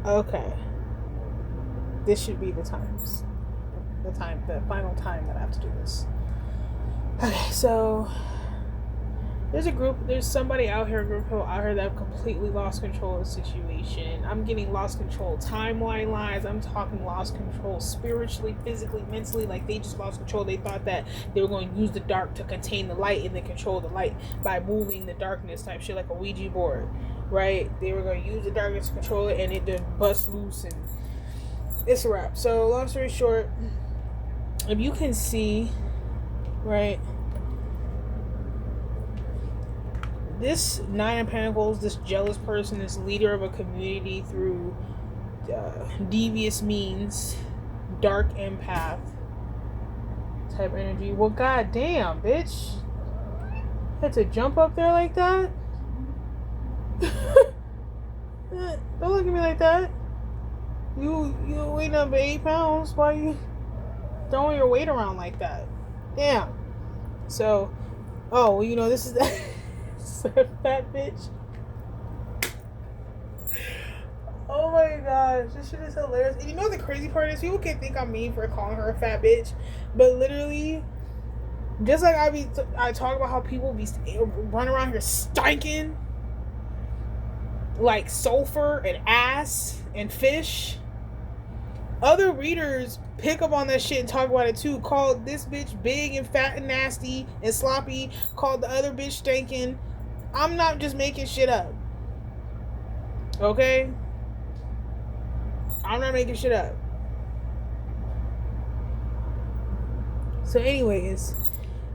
Okay. This should be the final time that I have to do this. Okay, so there's somebody out here, a group of people out here that have completely lost control of the situation. I'm getting lost control timeline lines. I'm talking lost control spiritually, physically, mentally. Like they just lost control. They thought that they were going to use the dark to contain the light and then control the light by moving the darkness type shit like a Ouija board, right? They were going to use the darkness to control it and it just bust loose and it's a wrap. So long story short, if you can see, right, this Nine of Pentacles, this jealous person, this leader of a community through devious means, dark empath type energy. Well, goddamn, bitch, had to jump up there like that. Don't look at me like that. You weighing up 8 pounds. Why you throwing your weight around like that? Damn. So, oh, well, you know, this is that fat bitch. Oh my gosh, this shit is hilarious. And you know the crazy part is people can think I'm mean for calling her a fat bitch, but literally, just like I talk about how people be running around here stinking like sulfur and ass and fish. Other readers pick up on that shit and talk about it too. Called this bitch big and fat and nasty and sloppy. Called the other bitch stinking. I'm not just making shit up. Okay? I'm not making shit up. So anyways,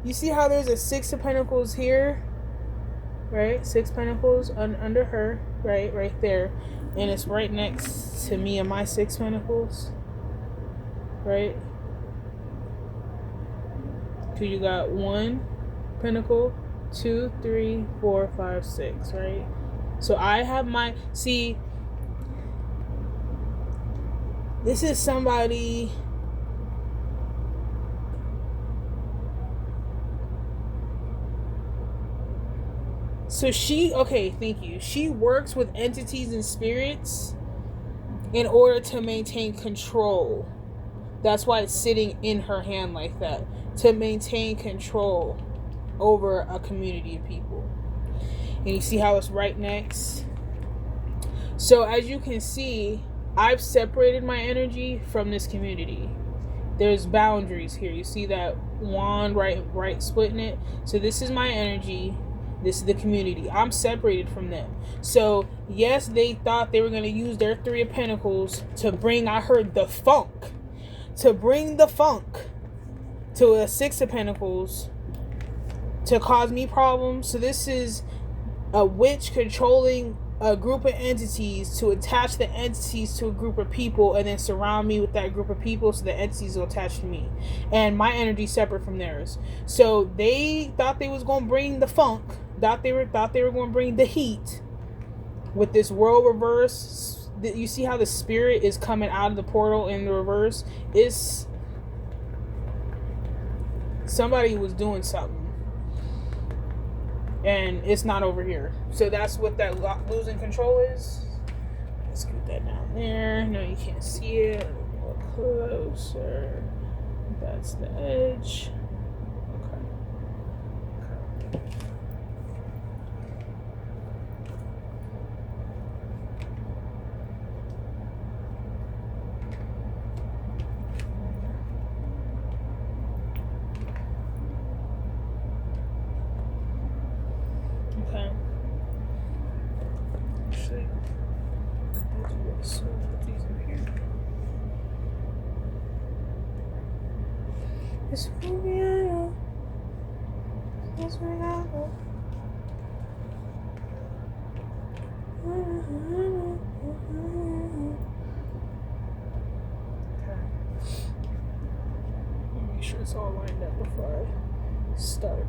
you see how there's a 6 of Pentacles here? Right? 6 Pentacles under her. Right there. And it's right next to me and my 6 Pentacles. Right? So you got 1 Pentacle, 2, 3, 4, 5, 6, right? So I have my, see, this is somebody, so okay, thank you. She works with entities and spirits in order to maintain control. That's why it's sitting in her hand like that, to maintain control over a community of people. And you see how it's right next? So as you can see, I've separated my energy from this community. There's boundaries here. You see that wand right splitting it? So this is my energy. This is the community. I'm separated from them. So yes, they thought they were going to use their 3 of Pentacles to bring, I heard, the funk. To bring the funk to a 6 of Pentacles to cause me problems. So this is a witch controlling a group of entities to attach the entities to a group of people and then surround me with that group of people so the entities will attach to me. And my energy separate from theirs. So they thought they was going to bring the funk. Thought they were going to bring the heat with this world reverse. You see how the spirit is coming out of the portal in the reverse? It's somebody was doing something. And it's not over here. So that's what that losing control is. Let's scoot that down there. No, you can't see it. A little more closer. That's the edge. Okay. Okay. Actually, so put these in here. It's moving out. It's moving out. Okay. Make sure it's all lined up before I start.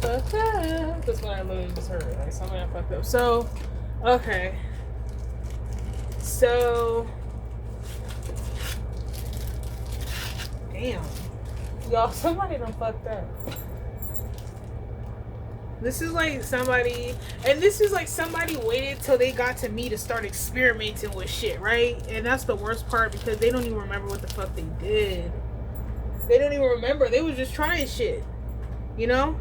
fucked up. That's what I literally just heard. Like, somebody done fucked up. So, okay. So, damn. Y'all, somebody done fucked up. This is like somebody, and this is like somebody waited till they got to me to start experimenting with shit, right? And that's the worst part because they don't even remember what the fuck they did. They don't even remember. They was just trying shit, you know?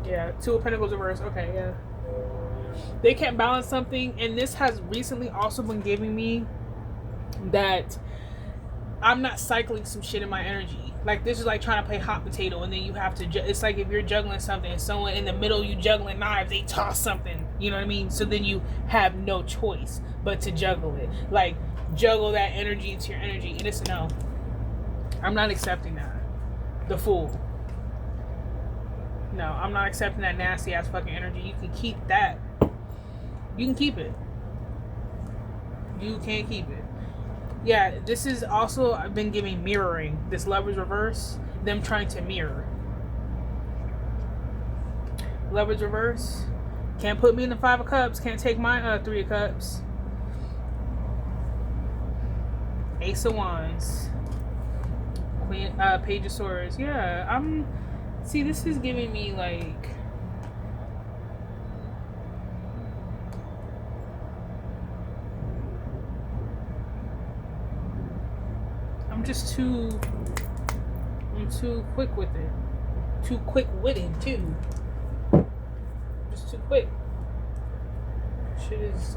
Yeah, Two of Pentacles reverse. Okay, yeah. They can't balance something, and this has recently also been giving me that I'm not cycling some shit in my energy. Like, this is like trying to play hot potato, and then you have to, it's like if you're juggling something, and someone in the middle, you juggling knives, they toss something, you know what I mean? So then you have no choice but to juggle it. Like, juggle that energy into your energy, and it's no. I'm not accepting that. The Fool. No, I'm not accepting that nasty ass fucking energy. You can keep that. You can keep it. You can't keep it. Yeah, this is also, I've been giving mirroring. This Lovers reverse, them trying to mirror. Lovers reverse. Can't put me in the 5 of Cups. Can't take my 3 of Cups. Ace of Wands. Queen, Page of Swords. Yeah, see, this is giving me like, I'm too quick with it. Too quick-witted, too. Just too quick. Shit is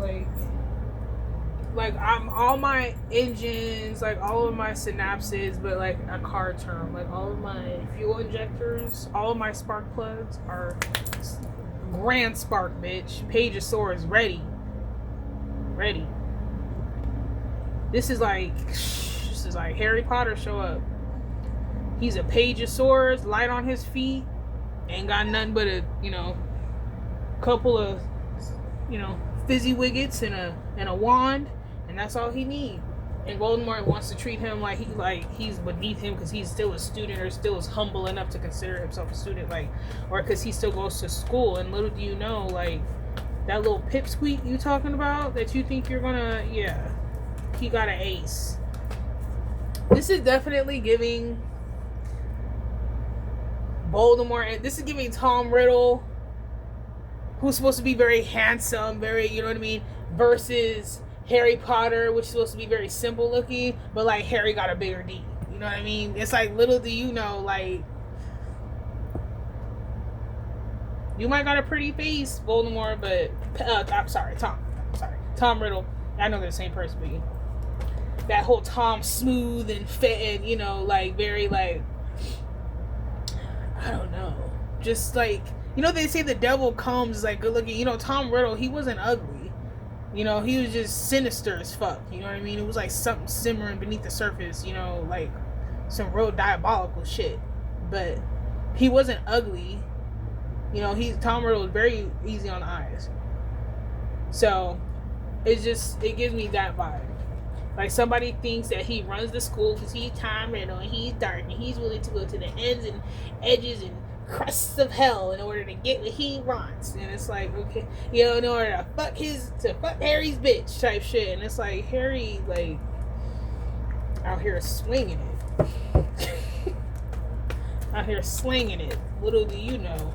like I'm all my engines, like all of my synapses, but like a car term, like all of my fuel injectors, all of my spark plugs are grand spark, bitch. Page of Swords, ready. This is like Harry Potter show up. He's a Page of Swords, light on his feet, ain't got nothing but a, couple of, fizzy wiggets and a wand, and that's all he needs. And Voldemort wants to treat him like he's beneath him because he's still a student, or still is humble enough to consider himself a student, or because he still goes to school. And little do you know, that little pipsqueak you talking about that you think you're gonna, yeah, he got an ace. This is definitely giving Voldemort, and this is giving Tom Riddle, who's supposed to be very handsome, very, you know what I mean, versus Harry Potter, which is supposed to be very simple looking, but Harry got a bigger D. You know what I mean? It's little do you know, you might got a pretty face, Voldemort, but Tom Riddle. I know they're the same person, but that whole Tom smooth and fit and very I don't know, just they say the devil comes good looking. Tom Riddle, he wasn't ugly. He was just sinister as fuck. You know what I mean? It was something simmering beneath the surface, some real diabolical shit. But he wasn't ugly. Tom Riddle was very easy on the eyes. So it gives me that vibe. Somebody thinks that he runs the school because he's Tom Riddle and he's dark and he's willing to go to the ends and edges and crusts of hell in order to get what he wants. And it's okay, in order to fuck Harry's bitch type shit. And it's Harry, out here swinging it. Out here slinging it. Little do you know.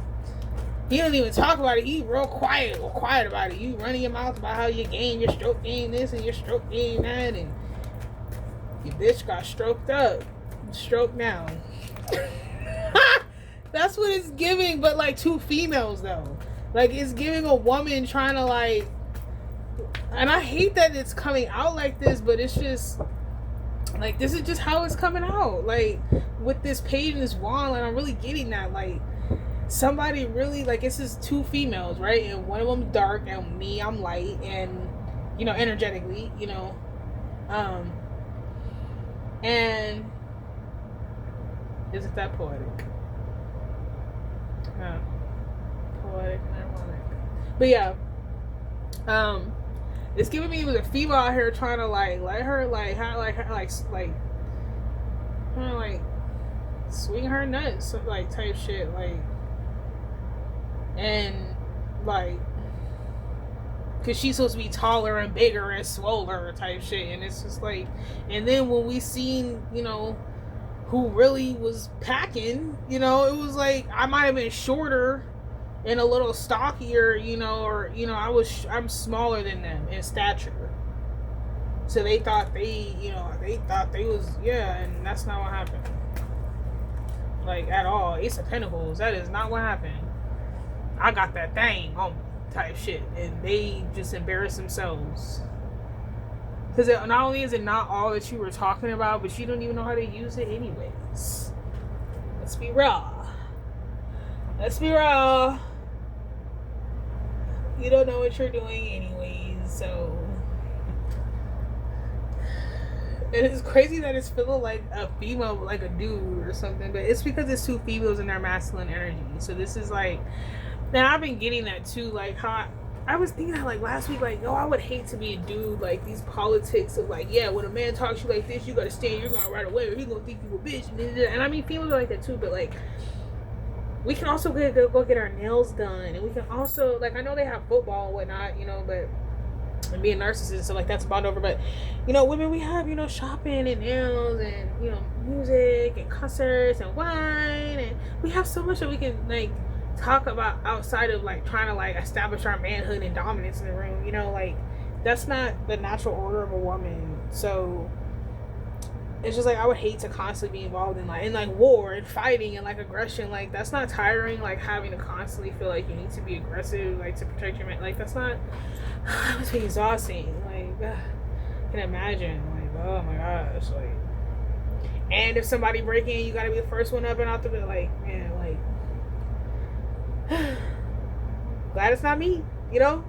He don't even talk about it. He real quiet about it. You running your mouth about how you gain your stroke game this and your stroke game that, and your bitch got stroked up, stroked down. That's what it's giving, but two females though. It's giving a woman trying to and I hate that it's coming out like this, but it's just Like, this is just how it's coming out. Like, with this page and this wand, and I'm really getting that. Like, somebody really, like, it's just two females, right? And one of them dark, and me, I'm light, and, you know, energetically, you know. And isn't that poetic? Poetic and ironic. But yeah, it's giving me with a female out here trying to like let her like how like trying to like swing her nuts like type shit like, and like because she's supposed to be taller and bigger and swoller type shit, and it's just like, and then when we seen, you know, who really was packing, you know, it was like I might have been shorter and a little stockier, you know, or, you know, I'm smaller than them in stature, so they thought they was, yeah, and that's not what happened, like, at all. Ace of Pentacles, that is not what happened. I got that thing on type shit, and they just embarrass themselves, because not only is it not all that you were talking about, but you don't even know how to use it anyways. Let's be raw. You don't know what you're doing anyways, so it is crazy that it's feeling like a female, like a dude or something, but it's because it's two females in their masculine energy. So this is like, now I've been getting that too, like how I was thinking that like last week, like, I would hate to be a dude, like these politics of like, yeah, when a man talks to you like this, you gotta stand your ground right away or he gonna think you a bitch, and I mean females are like that too, but like we can also go get our nails done, and we can also, like, I know they have football and whatnot, you know, but and being narcissists, so like that's about over. But you know, women, we have, you know, shopping and nails and, you know, music and concerts and wine, and we have so much that we can like talk about outside of like trying to like establish our manhood and dominance in the room, you know, like that's not the natural order of a woman. So it's just like I would hate to constantly be involved in like war and fighting and like aggression. Like that's not tiring, like having to constantly feel like you need to be aggressive like to protect your man. Like that's not, that must be exhausting. Like I can imagine, like, oh my gosh, like, and if somebody break in, you gotta be the first one up and out the bed. Like, man, like glad it's not me, you know.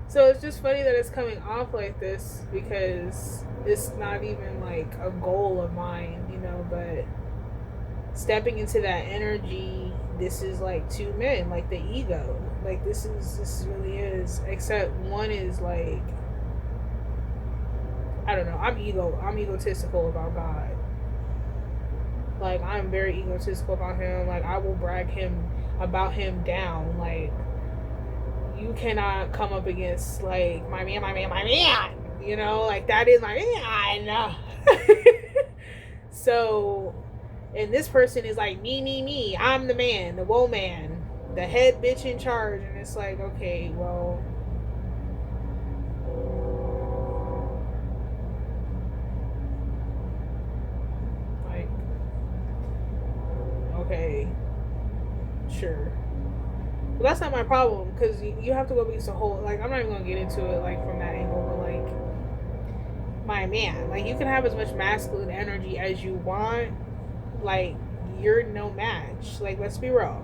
So it's just funny that it's coming off like this, because it's not even like a goal of mine, you know, but stepping into that energy, this is like two men, like the ego, like this really is, except one is like, I don't know, I'm egotistical about God. Like I'm very egotistical about him. Like I will brag about him down. Like you cannot come up against like my man, you know, like that is my man. So, and this person is like me, I'm the man, the woe man, the head bitch in charge, and it's like, okay, well, like, okay, sure. But that's not my problem, because you have to go against the whole, like, I'm not even going to get into it, like, from that angle, but, like, my man, like, you can have as much masculine energy as you want, like, you're no match. Like, let's be real.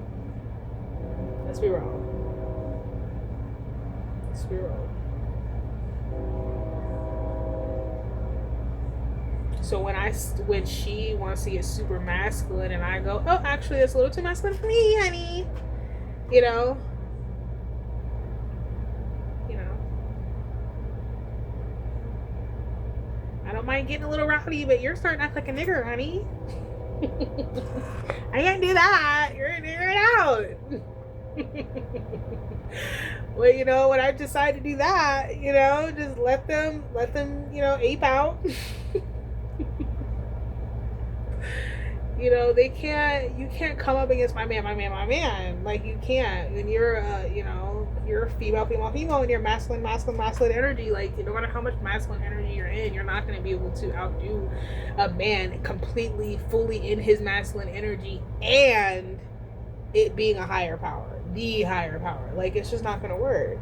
So when she wants to get super masculine, and I go, oh, actually, that's a little too masculine for me, honey. You know, I don't mind getting a little rowdy, but you're starting to act like a nigger, honey. I can't do that. You're niggering out. Well, you know, when I decide to do that, you know, just let them, you know, ape out. You know, you can't come up against my man. Like, you can't. When you're, you know, you're female, and you're masculine energy. Like, no matter how much masculine energy you're in, you're not going to be able to outdo a man completely, fully in his masculine energy, and it being the higher power. Like, it's just not going to work.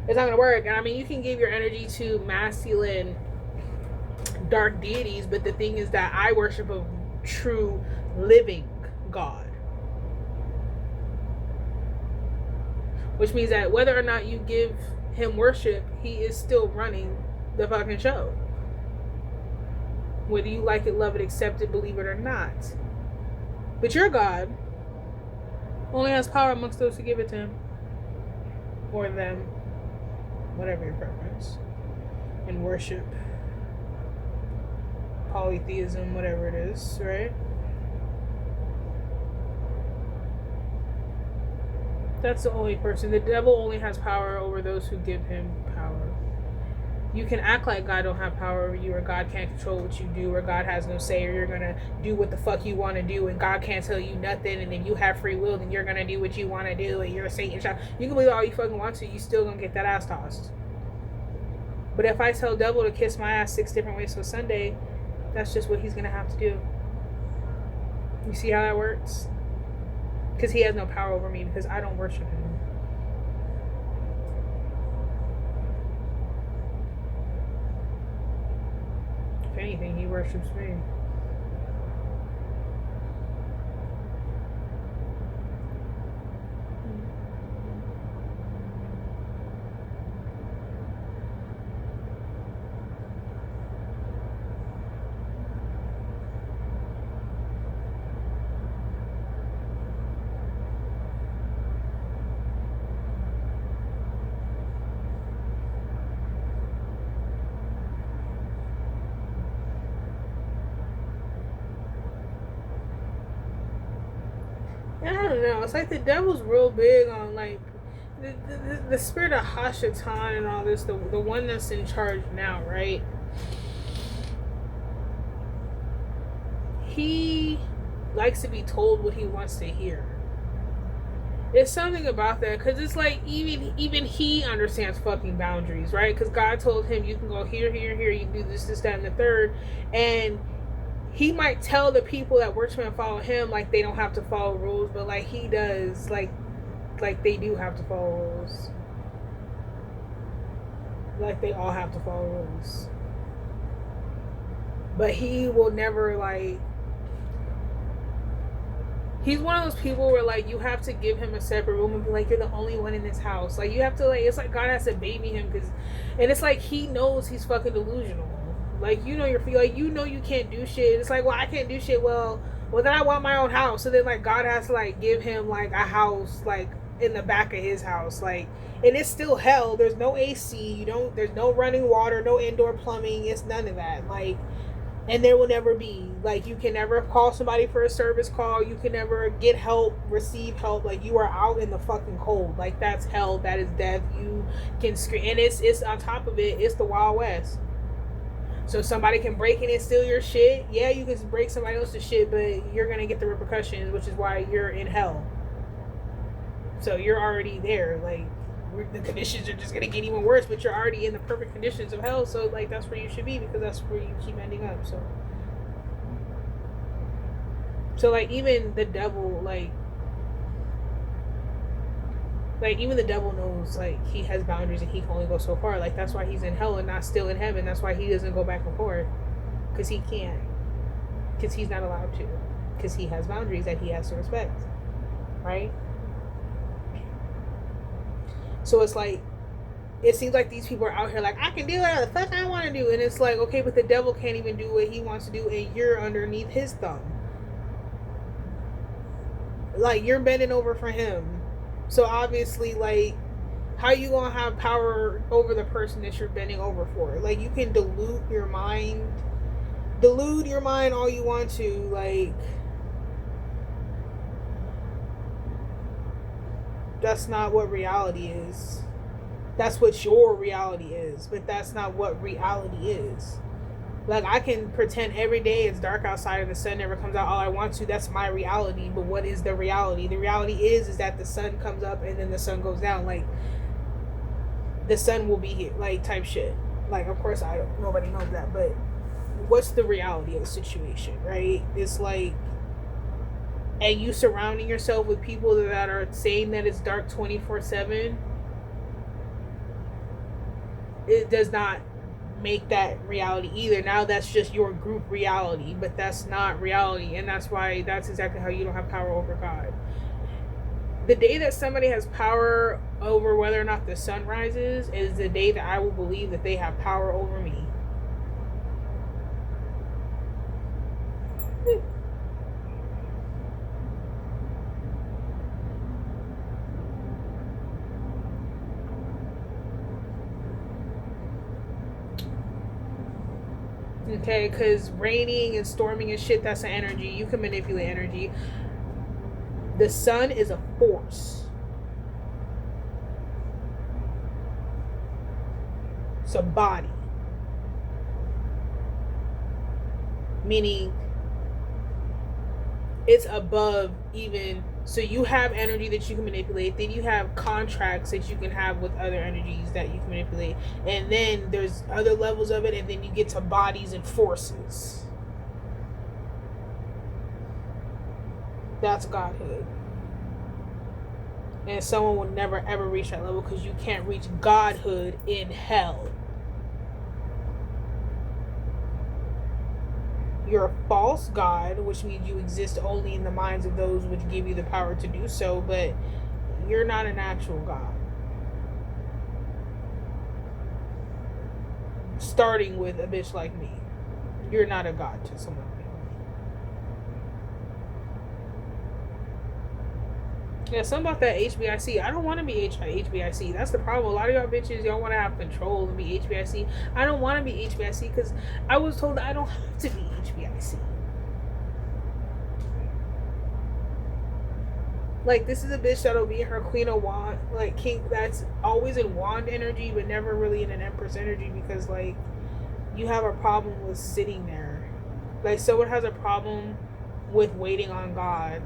It's not going to work. And I mean, you can give your energy to masculine dark deities, but the thing is that I worship a true living God. Which means that whether or not you give him worship, he is still running the fucking show. Whether you like it, love it, accept it, believe it or not. But your God only has power amongst those who give it to him. Or them. Whatever your preference. And worship. Polytheism, whatever it is, right? That's the only person. The devil only has power over those who give him power. You can act like God don't have power over you, or God can't control what you do, or God has no say, or you're gonna do what the fuck you want to do, and God can't tell you nothing, and if you have free will, then you're gonna do what you want to do, and you're a Satan child. You can believe all you fucking want to, you still gonna get that ass tossed. But if I tell devil to kiss my ass 6 different ways for Sunday, that's just what he's gonna have to do. You see how that works? Because he has no power over me, because I don't worship him. If anything, he worships me. I don't know. It's like the devil's real big on like the spirit of Hashatan and all this. The one that's in charge now, right? He likes to be told what he wants to hear. There's something about that, because it's like even he understands fucking boundaries, right? Because God told him you can go here, here, here. You can do this, that, and the third, and he might tell the people that worship and follow him like they don't have to follow rules, but like he does, like they do have to follow rules. Like they all have to follow rules. But he will never like. He's one of those people where like you have to give him a separate room and be like, you're the only one in this house. Like you have to like, it's like God has to baby him, and it's like he knows he's fucking delusional. Like, you know, you can't do shit. It's like, well, I can't do shit. Well, then I want my own house. So then, like, God has to, like, give him, like, a house, like, in the back of his house. Like, and it's still hell. There's no AC. There's no running water, no indoor plumbing. It's none of that. Like, and there will never be. Like, you can never call somebody for a service call. You can never get help, receive help. Like, you are out in the fucking cold. Like, that's hell. That is death. You can scream. And it's on top of it, it's the Wild West. So somebody can break in and steal your shit. Yeah, you can break somebody else's shit, but you're going to get the repercussions, which is why you're in hell. So you're already there. Like, the conditions are just going to get even worse, but you're already in the perfect conditions of hell. So, like, that's where you should be, because that's where you keep ending up. So like, even the devil, like even the devil knows, like, he has boundaries and he can only go so far. Like, that's why he's in hell and not still in heaven. That's why he doesn't go back and forth, because he can't, because he's not allowed to, because he has boundaries that he has to respect, right? So it's like, it seems like these people are out here like, I can do whatever the fuck I want to do, and it's like, okay, but the devil can't even do what he wants to do, and you're underneath his thumb. Like, you're bending over for him. So obviously, like, how you gonna have power over the person that you're bending over for? Like, you can delude your mind all you want to. Like, that's not what reality is. That's what your reality is, but that's not what reality is. Like, I can pretend every day it's dark outside and the sun never comes out all I want to. That's my reality. But what is the reality? The reality is that the sun comes up and then the sun goes down. Like, the sun will be here, like, type shit. Like, of course, nobody knows that, but what's the reality of the situation, right? It's like, and you surrounding yourself with people that are saying that it's dark 24/7, it does not make that reality either. Now that's just your group reality, but that's not reality, and that's why that's exactly how you don't have power over God. The day that somebody has power over whether or not the sun rises is the day that I will believe that they have power over me. Okay, because raining and storming and shit, that's an energy. You can manipulate energy. The sun is a force. It's a body. Meaning it's above even. So you have energy that you can manipulate. Then you have contracts that you can have with other energies that you can manipulate. And then there's other levels of it. And then you get to bodies and forces. That's Godhood. And someone will never ever reach that level because you can't reach Godhood in hell. You're a false God, which means you exist only in the minds of those which give you the power to do so, but you're not an actual God. Starting with a bitch like me. You're not a God to someone like me. Yeah, something about that HBIC. I don't want to be HBIC. That's the problem. A lot of y'all bitches, y'all want to have control and be HBIC. I don't want to be HBIC because I was told that I don't have to be HBIC. Like, this is a bitch that'll be her Queen of Wand, like, king, that's always in Wand energy, but never really in an Empress energy because, like, you have a problem with sitting there. Like, someone has a problem with waiting on God.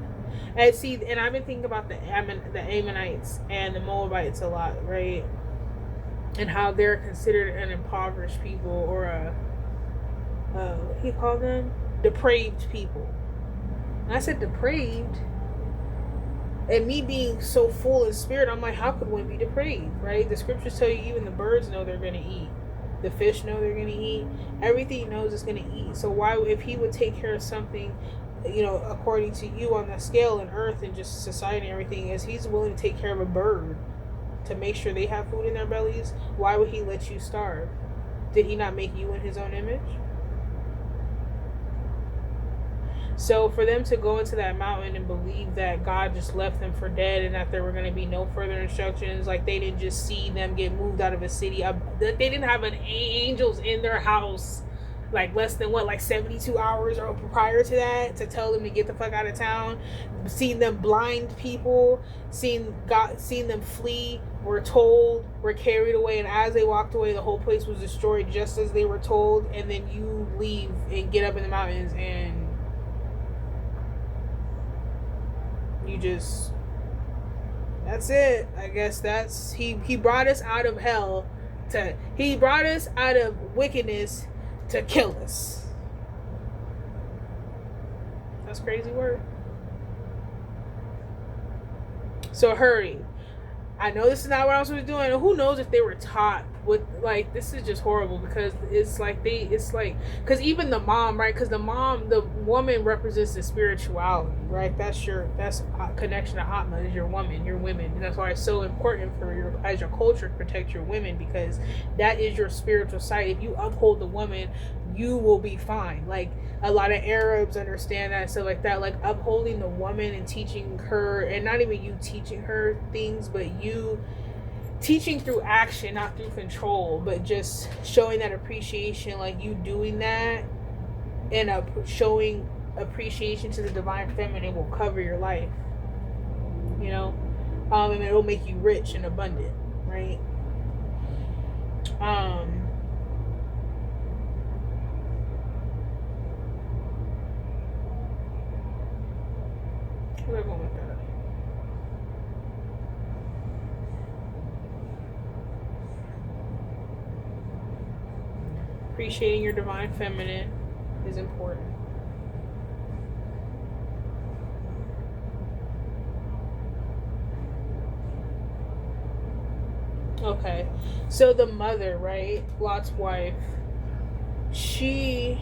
And see, and I've been thinking about the Ammonites and the Moabites a lot, right? And how they're considered an impoverished people, or what do you call them? Depraved people. And I said depraved. And me being so full in spirit, I'm like, how could one be depraved, right? The scriptures tell you even the birds know they're going to eat. The fish know they're going to eat. Everything knows it's going to eat. So why, if he would take care of something, you know, according to you on the scale in earth and just society and everything, is he's willing to take care of a bird to make sure they have food in their bellies, why would he let you starve? Did he not make you in his own image? So for them to go into that mountain and believe that God just left them for dead and that there were going to be no further instructions, like they didn't just see them get moved out of a city, they didn't have an angels in their house like less than 72 hours or prior to that to tell them to get the fuck out of town. Seeing them blind people, seeing them flee, were told, were carried away, and as they walked away the whole place was destroyed just as they were told. And then you leave and get up in the mountains and you just, that's it. I guess that's he brought us out of hell he brought us out of wickedness to kill us. That's crazy word. So hurry. I know this is not what I was supposed to be doing. And who knows if they were taught with, like, this is just horrible because it's like because even the mom, right? Because the woman represents the spirituality, right? That's a connection to Atma, is your woman, your women. And that's why it's so important for as your culture to protect your women, because that is your spiritual side. If you uphold the woman, you will be fine. Like, a lot of Arabs understand that and stuff like that. Like, upholding the woman and teaching her, and not even you teaching her things, but you teaching through action, not through control, but just showing that appreciation, like you doing that and showing appreciation to the divine feminine will cover your life, you know, and it'll make you rich and abundant, right? Where am I going with that? Appreciating your divine feminine is important. Okay, so the mother, right? Lot's wife. the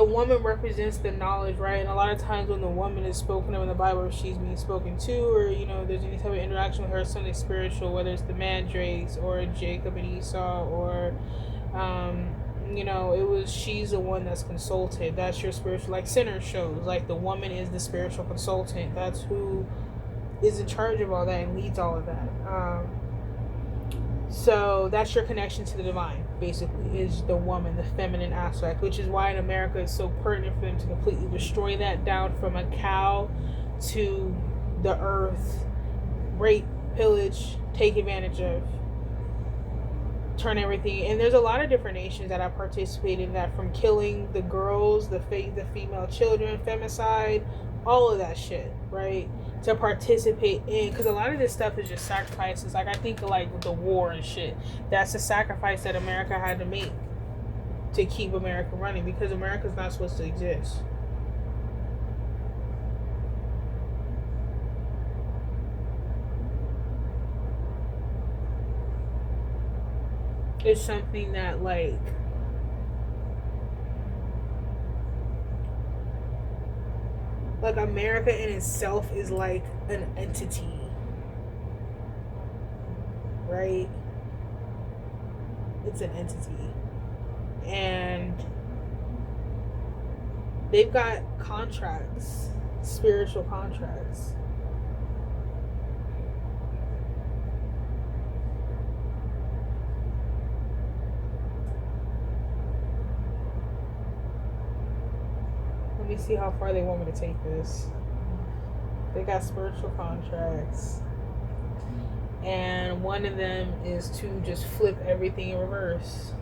woman represents the knowledge, right? And a lot of times when the woman is spoken of in the Bible, she's being spoken to, or there's any type of interaction with her, something spiritual, whether it's the mandrakes or Jacob and Esau, or she's the one that's consulted. That's your spiritual, like Sinner shows, like the woman is the spiritual consultant. That's who is in charge of all that and leads all of that. So that's your connection to the divine, basically, is the woman, the feminine aspect, which is why in America it's so pertinent for them to completely destroy that, down from a cow to the earth, rape, pillage, take advantage of, turn everything. And there's a lot of different nations that have participated in that, from killing the girls, the female children, femicide, all of that shit, right? To participate in, because a lot of this stuff is just sacrifices. Like, I think of like the war and shit. That's a sacrifice that America had to make to keep America running, because America's not supposed to exist. It's something that like America in itself is like an entity, right? It's an entity, and they've got contracts, spiritual contracts. Let me see how far they want me to take this. They got spiritual contracts. And one of them is to just flip everything in reverse.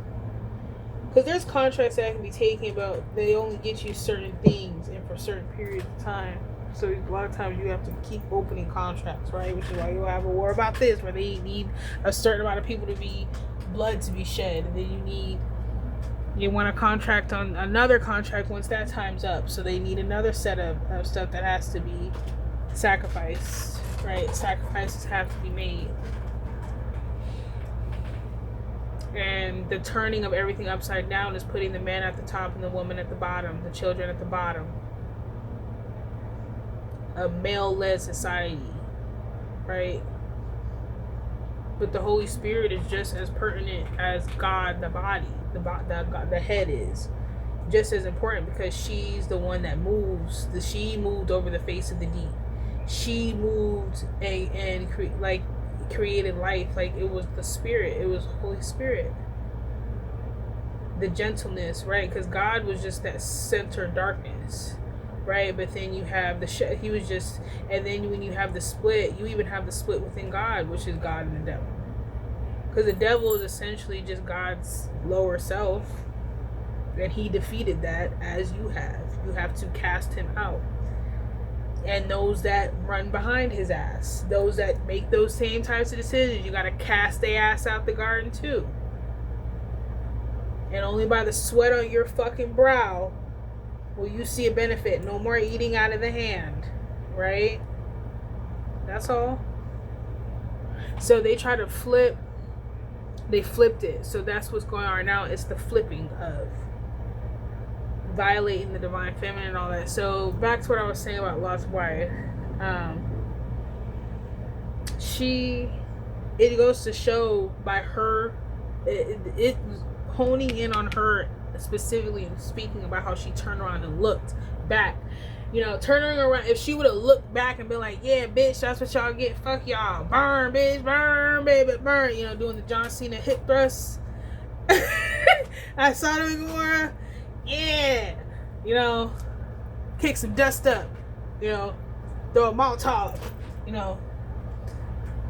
Because there's contracts that can be taken, but they only get you certain things and for certain periods of time. So a lot of times you have to keep opening contracts, right? Which is why you'll have a war about this, where they need a certain amount of people to be, blood to be shed. And then you want a contract on another contract once that time's up. So they need another set of stuff that has to be sacrificed, right? Sacrifices have to be made. And the turning of everything upside down is putting the man at the top and the woman at the bottom, the children at the bottom. A male-led society, right? But the Holy Spirit is just as pertinent as God, the body. The head is just as important, because she's the one that moves. She moved over the face of the deep. She moved and created life. Like, it was the Spirit. It was Holy Spirit. The gentleness, right? Because God was just that center darkness, right? But then you have he was just, and then when you have the split, you even have the split within God, which is God and the devil. Because the devil is essentially just God's lower self, and he defeated that, as you have. You have to cast him out. And those that run behind his ass, those that make those same types of decisions, you got to cast their ass out the garden too. And only by the sweat on your fucking brow will you see a benefit. No more eating out of the hand, right? That's all. So they try to flip. They flipped it. So that's what's going on right now. It's the flipping of violating the divine feminine and all that. So back to what I was saying about Lot's wife. It goes to show by her, it honing in on her specifically and speaking about how she turned around and looked back. Turning around, if she would have looked back and been like, yeah, bitch, that's what y'all get, fuck y'all, burn, bitch, burn, baby, burn, doing the John Cena hip thrust. I saw them in Gomorrah, yeah, kick some dust up, throw a Molotov,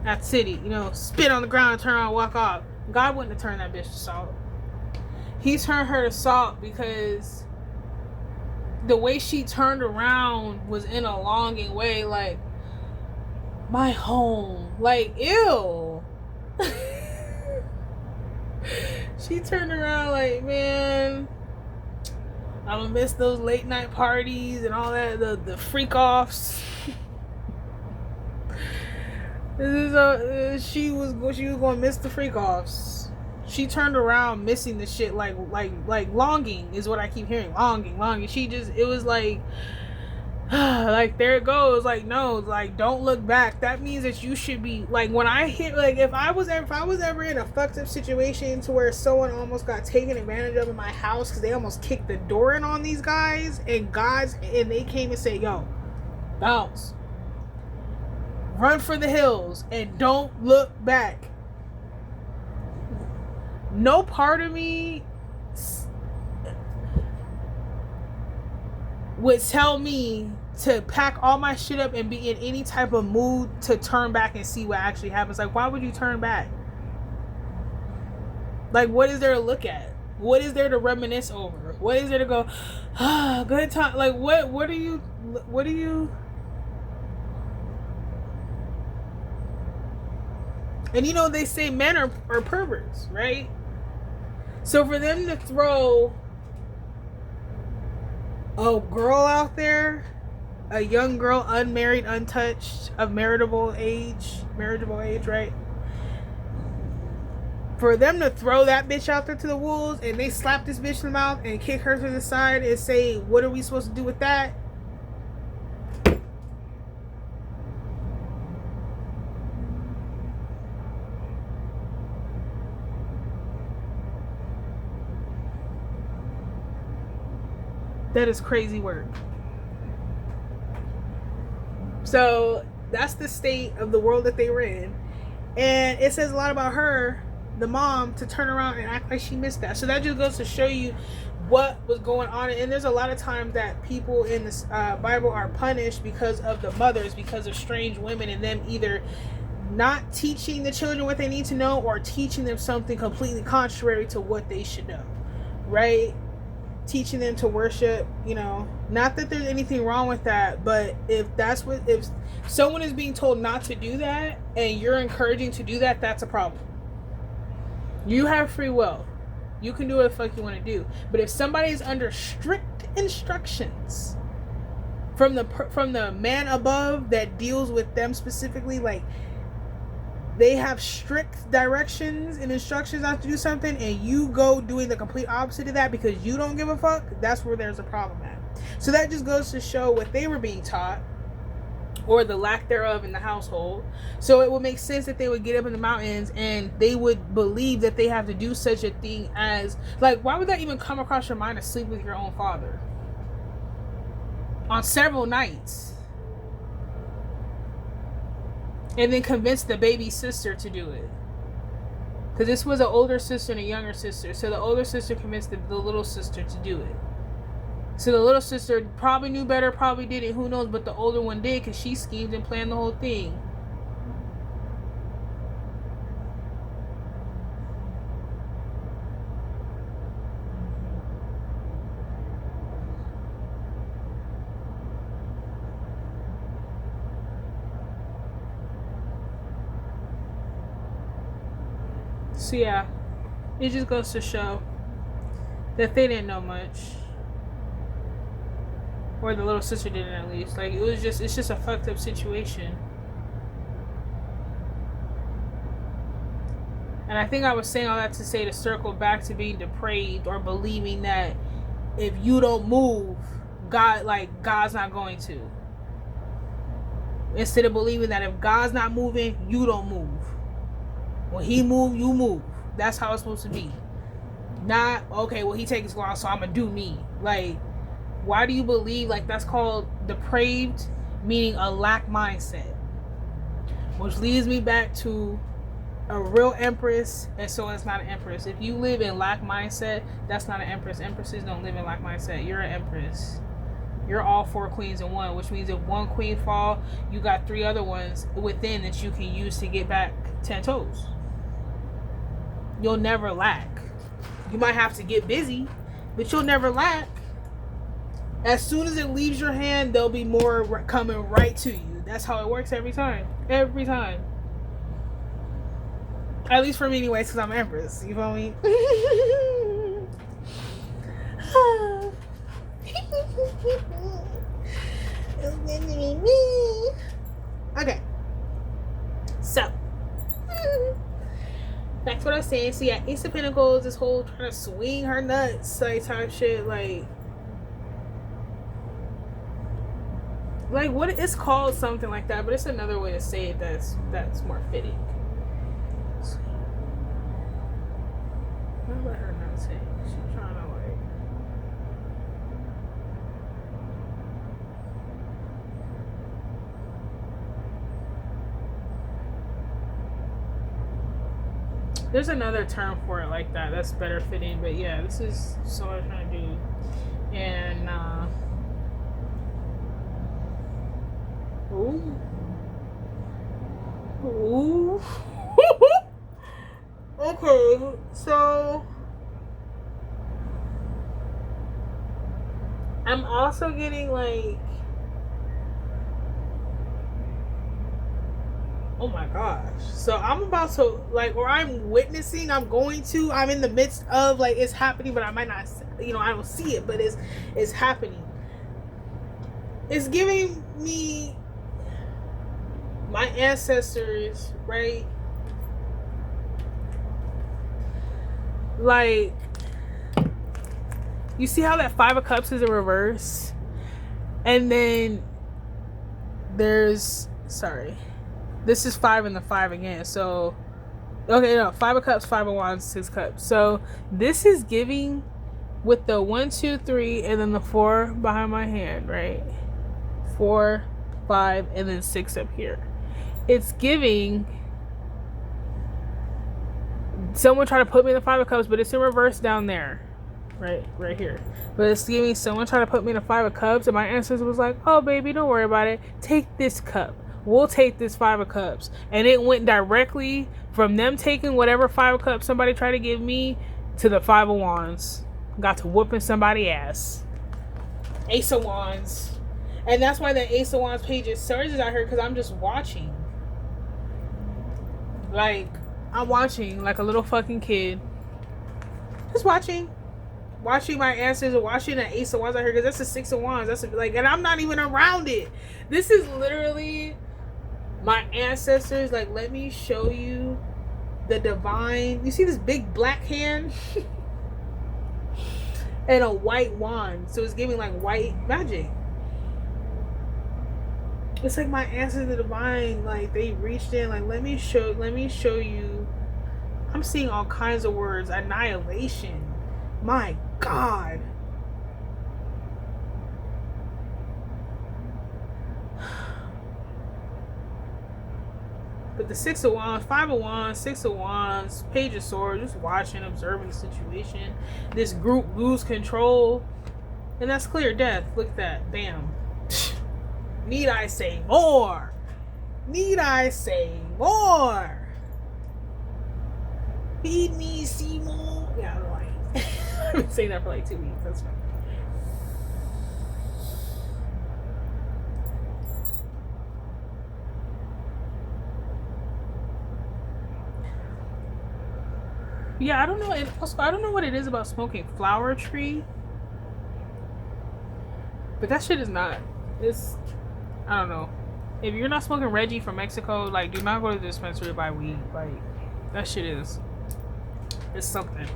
at the city, spit on the ground, turn around, walk off. God wouldn't have turned that bitch to salt. He turned her to salt because the way she turned around was in a longing way, like, my home, like, ew. She turned around like, man, I'm gonna miss those late night parties and all that, the freak offs. She was gonna miss the freak offs. She turned around missing the shit like longing is what I keep hearing. Longing. She just, it was like, like, there it goes. Like, no, like, don't look back. That means that you should be like, when I hit, like, if I was ever in a fucked up situation to where someone almost got taken advantage of in my house because they almost kicked the door in on these guys, and they came and said, yo, bounce, run for the hills and don't look back. No part of me would tell me to pack all my shit up and be in any type of mood to turn back and see what actually happens. Like, why would you turn back? Like, what is there to look at? What is there to reminisce over? What is there to go, good time? Like, what do you and you know, they say men are perverts, right? So for them to throw a girl out there, a young girl, unmarried, untouched, of marriageable age, right? For them to throw that bitch out there to the wolves, and they slap this bitch in the mouth and kick her to the side and say, what are we supposed to do with that? That is crazy work. So that's the state of the world that they were in. And it says a lot about her, the mom, to turn around and act like she missed that. So that just goes to show you what was going on. And there's a lot of times that people in this Bible are punished because of the mothers, because of strange women, and them either not teaching the children what they need to know or teaching them something completely contrary to what they should know, right? Teaching them to worship, you know, not that there's anything wrong with that, but if someone is being told not to do that and you're encouraging to do that, that's a problem. You have free will. You can do what the fuck you want to do. But if somebody is under strict instructions from the man above that deals with them specifically, like, they have strict directions and instructions not to do something, and you go doing the complete opposite of that because you don't give a fuck, that's where there's a problem at. So that just goes to show what they were being taught, or the lack thereof in the household. So it would make sense that they would get up in the mountains and they would believe that they have to do such a thing as, like, why would that even come across your mind to sleep with your own father on several nights? And then convince the baby sister to do it. Because this was an older sister and a younger sister. So the older sister convinced the little sister to do it. So the little sister probably knew better, probably didn't, who knows. But the older one did, because she schemed and planned the whole thing. So yeah, it just goes to show that they didn't know much, or the little sister didn't, at least. Like, it's just a fucked up situation. And I think I was saying all that to say, to circle back to being depraved, or believing that if you don't move, God's not going to. Instead of believing that if God's not moving, you don't move. When he move, you move. That's how it's supposed to be. Not, okay, well, he takes long, so I'm gonna do me. Like, why do you believe, like, that's called depraved, meaning a lack mindset? Which leads me back to a real empress, and so it's not an empress. If you live in lack mindset, that's not an empress. Empresses don't live in lack mindset. You're an empress. You're all 4 queens in one, which means if one queen fall, you got 3 other ones within that you can use to get back 10 toes. You'll never lack. You might have to get busy, but you'll never lack. As soon as it leaves your hand, there'll be more coming right to you. That's how it works every time. Every time. At least for me anyways, because I'm Empress. You feel me? Okay. So, back to what I was was saying. See, at Ace of Pentacles, this whole trying to swing her nuts, like type shit, like what it's called something like that, but it's another way to say it that's more fitting. I'll let her not say. She's trying to there's another term for it like that that's better fitting, but yeah, this is so what I'm trying to do. And ooh. Okay, so I'm also getting like, oh my gosh. So I'm about to like, or I'm in the midst of like, it's happening, but I might not, I don't see it, but it's happening. It's giving me my ancestors, right? Like, you see how that 5 of Cups is in reverse? And then this is 5 and the 5 again. So, okay, no, 5 of Cups, 5 of Wands, 6 Cups. So this is giving with the 1, 2, 3, and then the 4 behind my hand, right? 4, 5, and then 6 up here. It's giving someone trying to put me in the 5 of Cups, but it's in reverse down there. Right here. But it's giving someone trying to put me in a 5 of Cups, and my ancestor was like, oh baby, don't worry about it. Take this cup. We'll take this 5 of Cups. And it went directly from them taking whatever 5 of Cups somebody tried to give me to the 5 of Wands. Got to whooping somebody's ass. Ace of Wands. And that's why the Ace of Wands page surges out here, because I'm just watching. Like, I'm watching like a little fucking kid. Just watching my ancestors, watching the Ace of Wands out here, because that's the 6 of Wands. That's like, and I'm not even around it. This is literally my ancestors. Like, let me show you the divine. You see this big black hand and a white wand, so it's giving like white magic. It's like my ancestors, the divine, like they reached in, like let me show you. I'm seeing all kinds of words. Annihilation. My God. But the 6 of Wands, 5 of Wands, 6 of Wands, Page of Swords, just watching, observing the situation. This group lose control. And that's clear death. Look at that. Bam. Need I say more? Need I say more? Feed me, Seymour. Yeah, I'm like, I've been saying that for like 2 weeks. That's fine. Yeah, I don't know. And also, I don't know what it is about smoking flower tree, but that shit is not. It's, I don't know. If you're not smoking Reggie from Mexico, like, do not go to the dispensary to buy weed. Like, that shit is. It's something.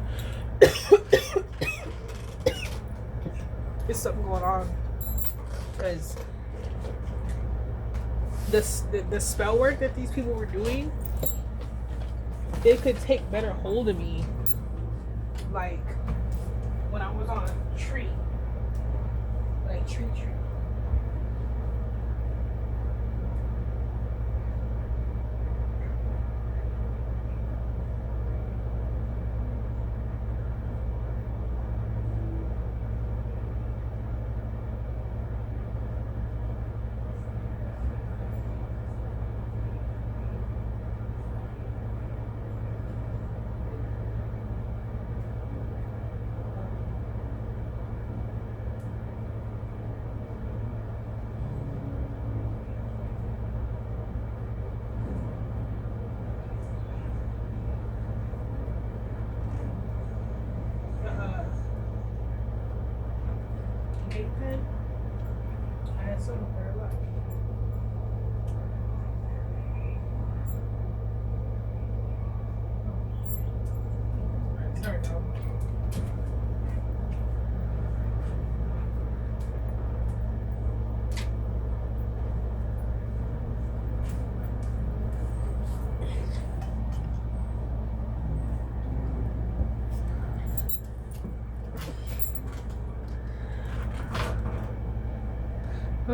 It's something going on. Because the spell work that these people were doing, it could take better hold of me. Like, when I was on a tree. Like, tree. I had some of her luck.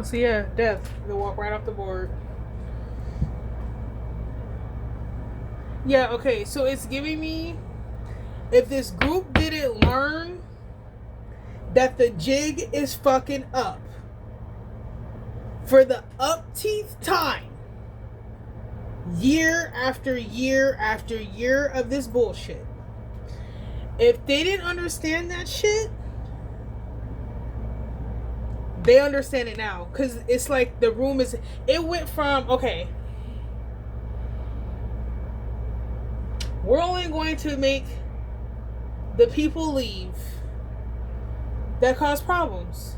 So yeah, death. They walk right off the board. Yeah, okay, so it's giving me, if this group didn't learn that the jig is fucking up for the upteenth time, year after year after year of this bullshit, if they didn't understand that shit, they understand it now. Because it's like the room is, it went from, okay, we're only going to make the people leave that cause problems.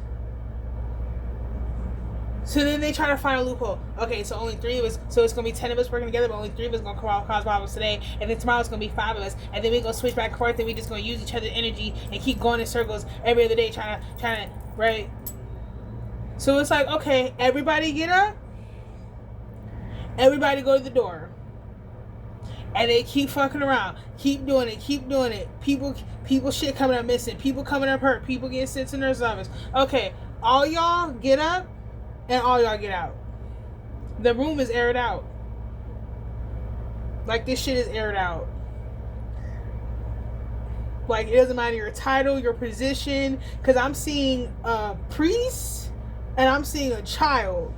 So then they try to find a loophole. Okay, so only 3 of us, so it's going to be 10 of us working together, but only 3 of us going to cause problems today, and then tomorrow it's going to be 5 of us, and then we're going to switch back and forth, and we're just going to use each other's energy and keep going in circles every other day trying to, right? So it's like, okay, everybody get up, everybody go to the door. And they keep fucking around, keep doing it. People shit coming up missing, people coming up hurt, people getting sent to nurse office. Okay, all y'all get up, and all y'all get out. The room is aired out. Like, this shit is aired out. Like, it doesn't matter your title, your position, because I'm seeing a priest, and I'm seeing a child,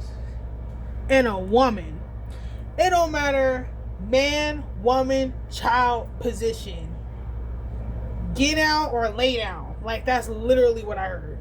and a woman. It don't matter. Man, woman, child, position. Get out or lay down. Like, that's literally what I heard.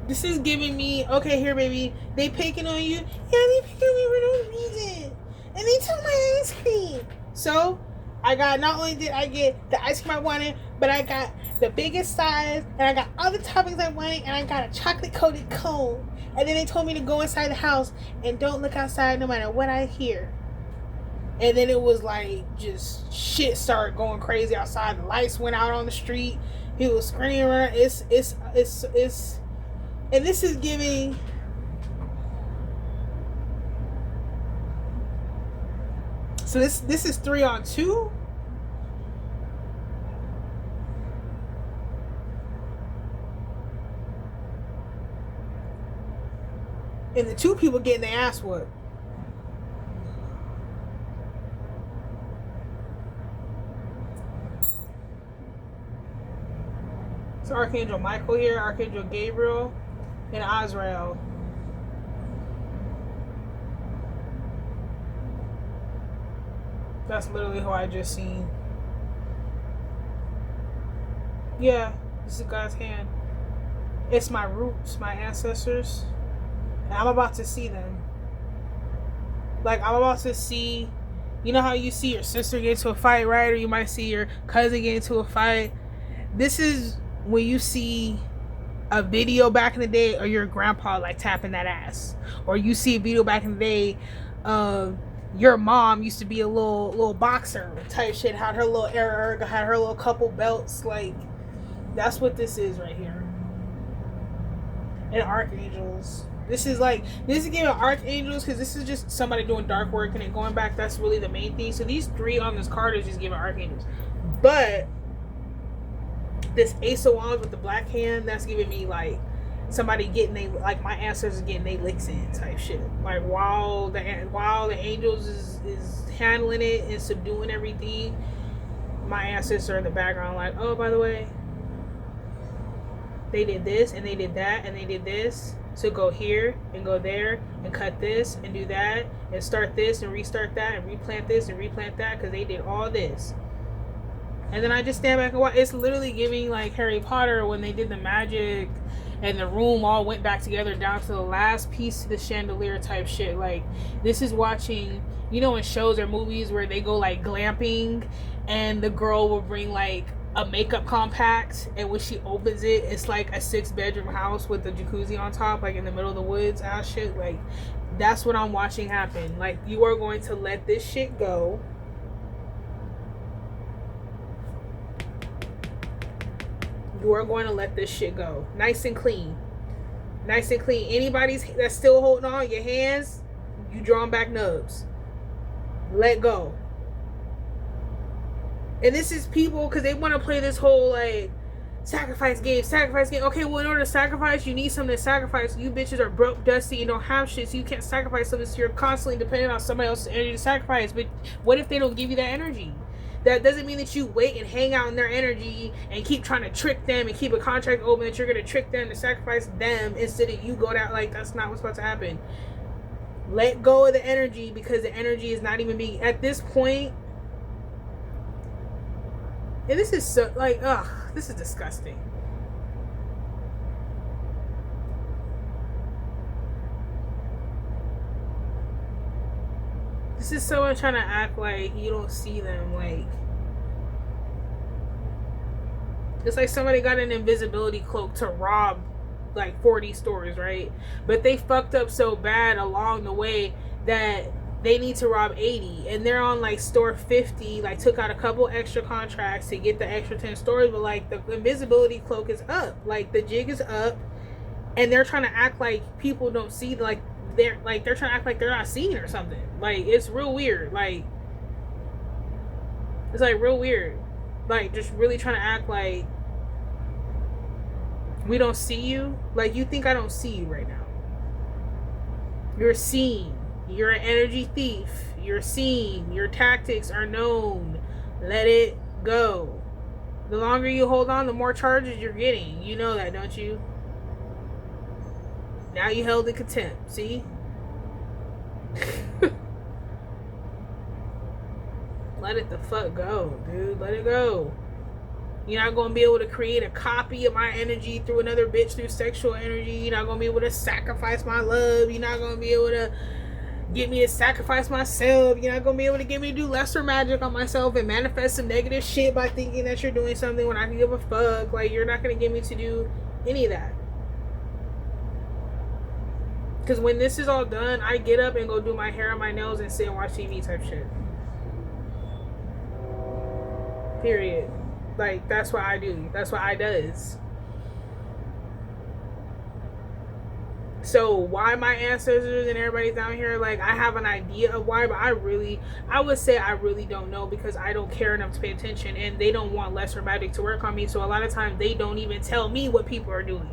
This is giving me, okay, here, baby. They picking on you. Yeah, they picking on me for no reason. And they took my ice cream. So, I got, not only did I get the ice cream I wanted, but I got the biggest size, and I got all the toppings I wanted, and I got a chocolate coated cone. And then they told me to go inside the house and don't look outside no matter what I hear. And then it was like, just shit started going crazy outside. The lights went out on the street. He was screaming around. It's and this is giving, so this is 3-on-2. And the 2 people getting their ass whooped. It's Archangel Michael here, Archangel Gabriel, and Azrael. That's literally who I just seen. Yeah, this is God's hand. It's my roots, my ancestors. And I'm about to see them. Like, I'm about to see, you know how you see your sister get into a fight, right? Or you might see your cousin get into a fight. This is when you see a video back in the day, or your grandpa like tapping that ass, or you see a video back in the day of your mom used to be a little boxer type shit, had her little era, had her little couple belts. Like, that's what this is right here. And archangels. This is giving archangels, because this is just somebody doing dark work and then going back. That's really the main thing. So these 3 on this card is just giving archangels. But this Ace of Wands with the black hand, that's giving me like somebody getting like my ancestors getting they licks in type shit. Like, while the angels is handling it and subduing everything, my ancestors are in the background like, oh, by the way, they did this and they did that and they did this. So go here and go there and cut this and do that and start this and restart that and replant this and replant that, because they did all this. And then I just stand back and watch. It's literally giving like Harry Potter when they did the magic and the room all went back together down to the last piece of the chandelier type shit. Like, this is watching, you know, in shows or movies where they go like glamping and the girl will bring like a makeup compact, and when she opens it, it's like a 6-bedroom house with a jacuzzi on top, like in the middle of the woods, ass shit. Like, that's what I'm watching happen. Like, you are going to let this shit go. You are going to let this shit go. Nice and clean. Nice and clean. Anybody's that's still holding on, your hands, you drawing back nubs. Let go. And this is people because they want to play this whole like sacrifice game. Okay, well, in order to sacrifice, you need something to sacrifice. You bitches are broke, dusty, you don't have shit, so you can't sacrifice something, so you're constantly dependent on somebody else's energy to sacrifice. But what if they don't give you that energy? That doesn't mean that you wait and hang out in their energy and keep trying to trick them and keep a contract open that you're going to trick them to sacrifice them instead of you go down. Like, that's not what's about to happen. Let go of the energy because the energy is not even being, at this point, and this is so, like, ugh, this is disgusting. This is someone trying to act like you don't see them. Like, it's like somebody got an invisibility cloak to rob like 40 stores, right? But they fucked up so bad along the way that they need to rob 80, and they're on like store 50, like took out a couple extra contracts to get the extra 10 stores, but like the invisibility cloak is up, like the jig is up, and they're trying to act like people don't see, like they're trying to act like they're not seeing or something. Like, it's real weird. Like, it's like real weird. Like, just really trying to act like we don't see you. Like, you think I don't see you right now. You're seen. You're an energy thief. You're seen. Your tactics are known. Let it go. The longer you hold on, the more charges you're getting. You know that, don't you? Now you held in contempt. See? Let it the fuck go, dude. Let it go. You're not going to be able to create a copy of my energy through another bitch through sexual energy. You're not going to be able to sacrifice my love. You're not going to be able to get me to sacrifice myself. You're not going to be able to get me to do lesser magic on myself and manifest some negative shit by thinking that you're doing something when I can give a fuck. Like, you're not going to get me to do any of that. Because when this is all done, I get up and go do my hair and my nails and sit and watch TV type shit. Period. Like, that's what I do. That's what I does. So why my ancestors and everybody's down here, like, I have an idea of why, but I would say I really don't know, because I don't care enough to pay attention, and they don't want lesser magic to work on me. So a lot of times they don't even tell me what people are doing,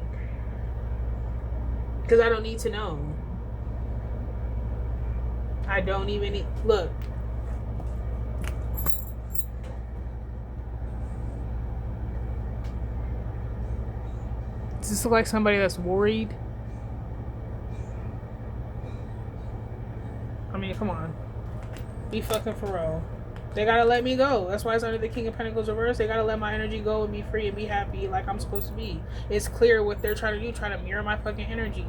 because I don't need to know. I don't even need, look. Does this look like somebody that's worried? I mean, come on. Be fucking for real. They gotta let me go. That's why it's under the King of Pentacles reverse. They gotta let my energy go and be free and be happy like I'm supposed to be. It's clear what they're trying to do, trying to mirror my fucking energy.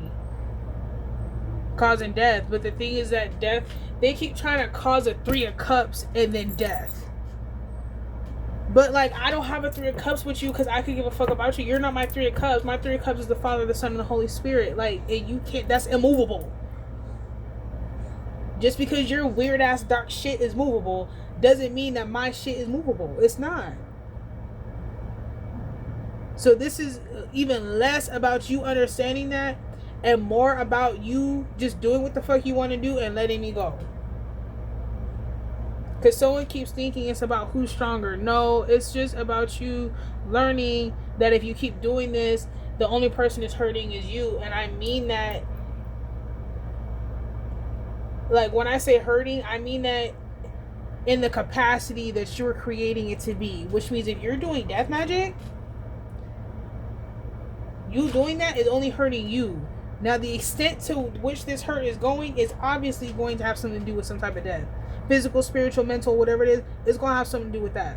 Causing death. But the thing is that death, they keep trying to cause a 3 of Cups and then death. But, like, I don't have a 3 of Cups with you because I could give a fuck about you. You're not my 3 of Cups. My 3 of Cups is the Father, the Son, and the Holy Spirit. Like, and you can't, that's immovable. Just because your weird ass dark shit is movable doesn't mean that my shit is movable. It's not. So this is even less about you understanding that and more about you just doing what the fuck you want to do and letting me go. Because someone keeps thinking it's about who's stronger. No, it's just about you learning that if you keep doing this, the only person that's hurting is you. And I mean that, like, when I say hurting, I mean that in the capacity that you're creating it to be. Which means if you're doing death magic, you doing that is only hurting you. Now, the extent to which this hurt is going is obviously going to have something to do with some type of death. Physical, spiritual, mental, whatever it is, it's going to have something to do with that.